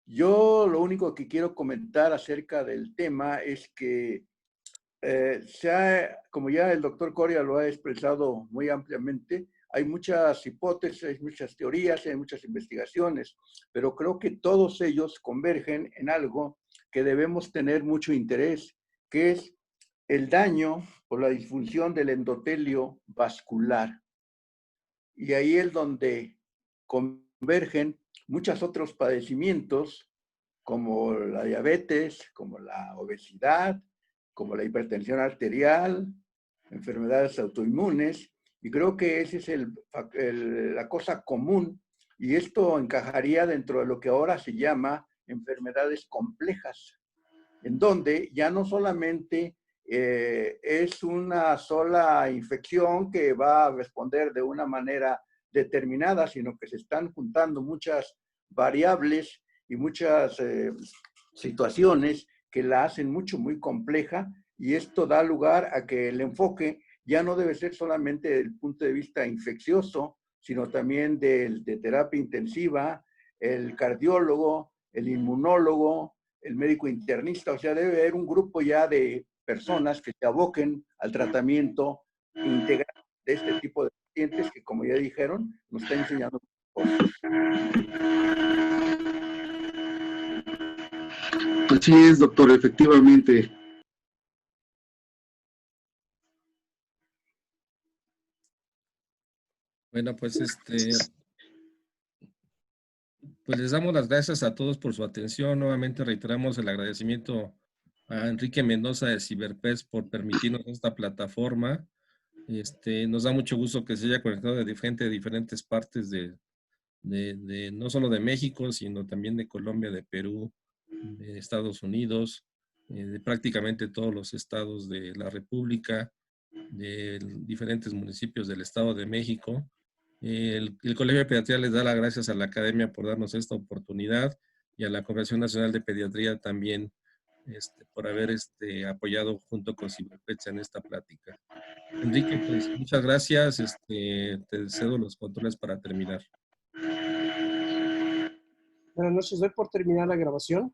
Yo lo único que quiero comentar acerca del tema es que como ya el doctor Coria lo ha expresado muy ampliamente, hay muchas hipótesis, hay muchas teorías, hay muchas investigaciones, pero creo que todos ellos convergen en algo que debemos tener mucho interés, que es el daño por la disfunción del endotelio vascular. Y ahí es donde convergen muchos otros padecimientos, como la diabetes, como la obesidad, como la hipertensión arterial, enfermedades autoinmunes, y creo que esa es la cosa común, y esto encajaría dentro de lo que ahora se llama enfermedades complejas, en donde ya no solamente es una sola infección que va a responder de una manera determinada, sino que se están juntando muchas variables y muchas situaciones que la hacen muy compleja, y esto da lugar a que el enfoque ya no debe ser solamente desde el punto de vista infeccioso, sino también de terapia intensiva, el cardiólogo, el inmunólogo, el médico internista. O sea, debe haber un grupo ya de personas que se aboquen al tratamiento integral de este tipo de pacientes que, como ya dijeron, nos está enseñando cosas. Así es, doctor, efectivamente. Bueno, pues pues les damos las gracias a todos por su atención. Nuevamente reiteramos el agradecimiento a Enrique Mendoza de Ciberpes por permitirnos esta plataforma. Nos da mucho gusto que se haya conectado de diferentes partes de no solo de México, sino también de Colombia, de Perú, de Estados Unidos, de prácticamente todos los estados de la República, de diferentes municipios del Estado de México. El Colegio de Pediatría les da las gracias a la Academia por darnos esta oportunidad, y a la Congregación Nacional de Pediatría también por haber apoyado junto con Ciberpets en esta plática. Enrique, pues muchas gracias. Te cedo los controles para terminar. Buenas noches, doy por terminar la grabación.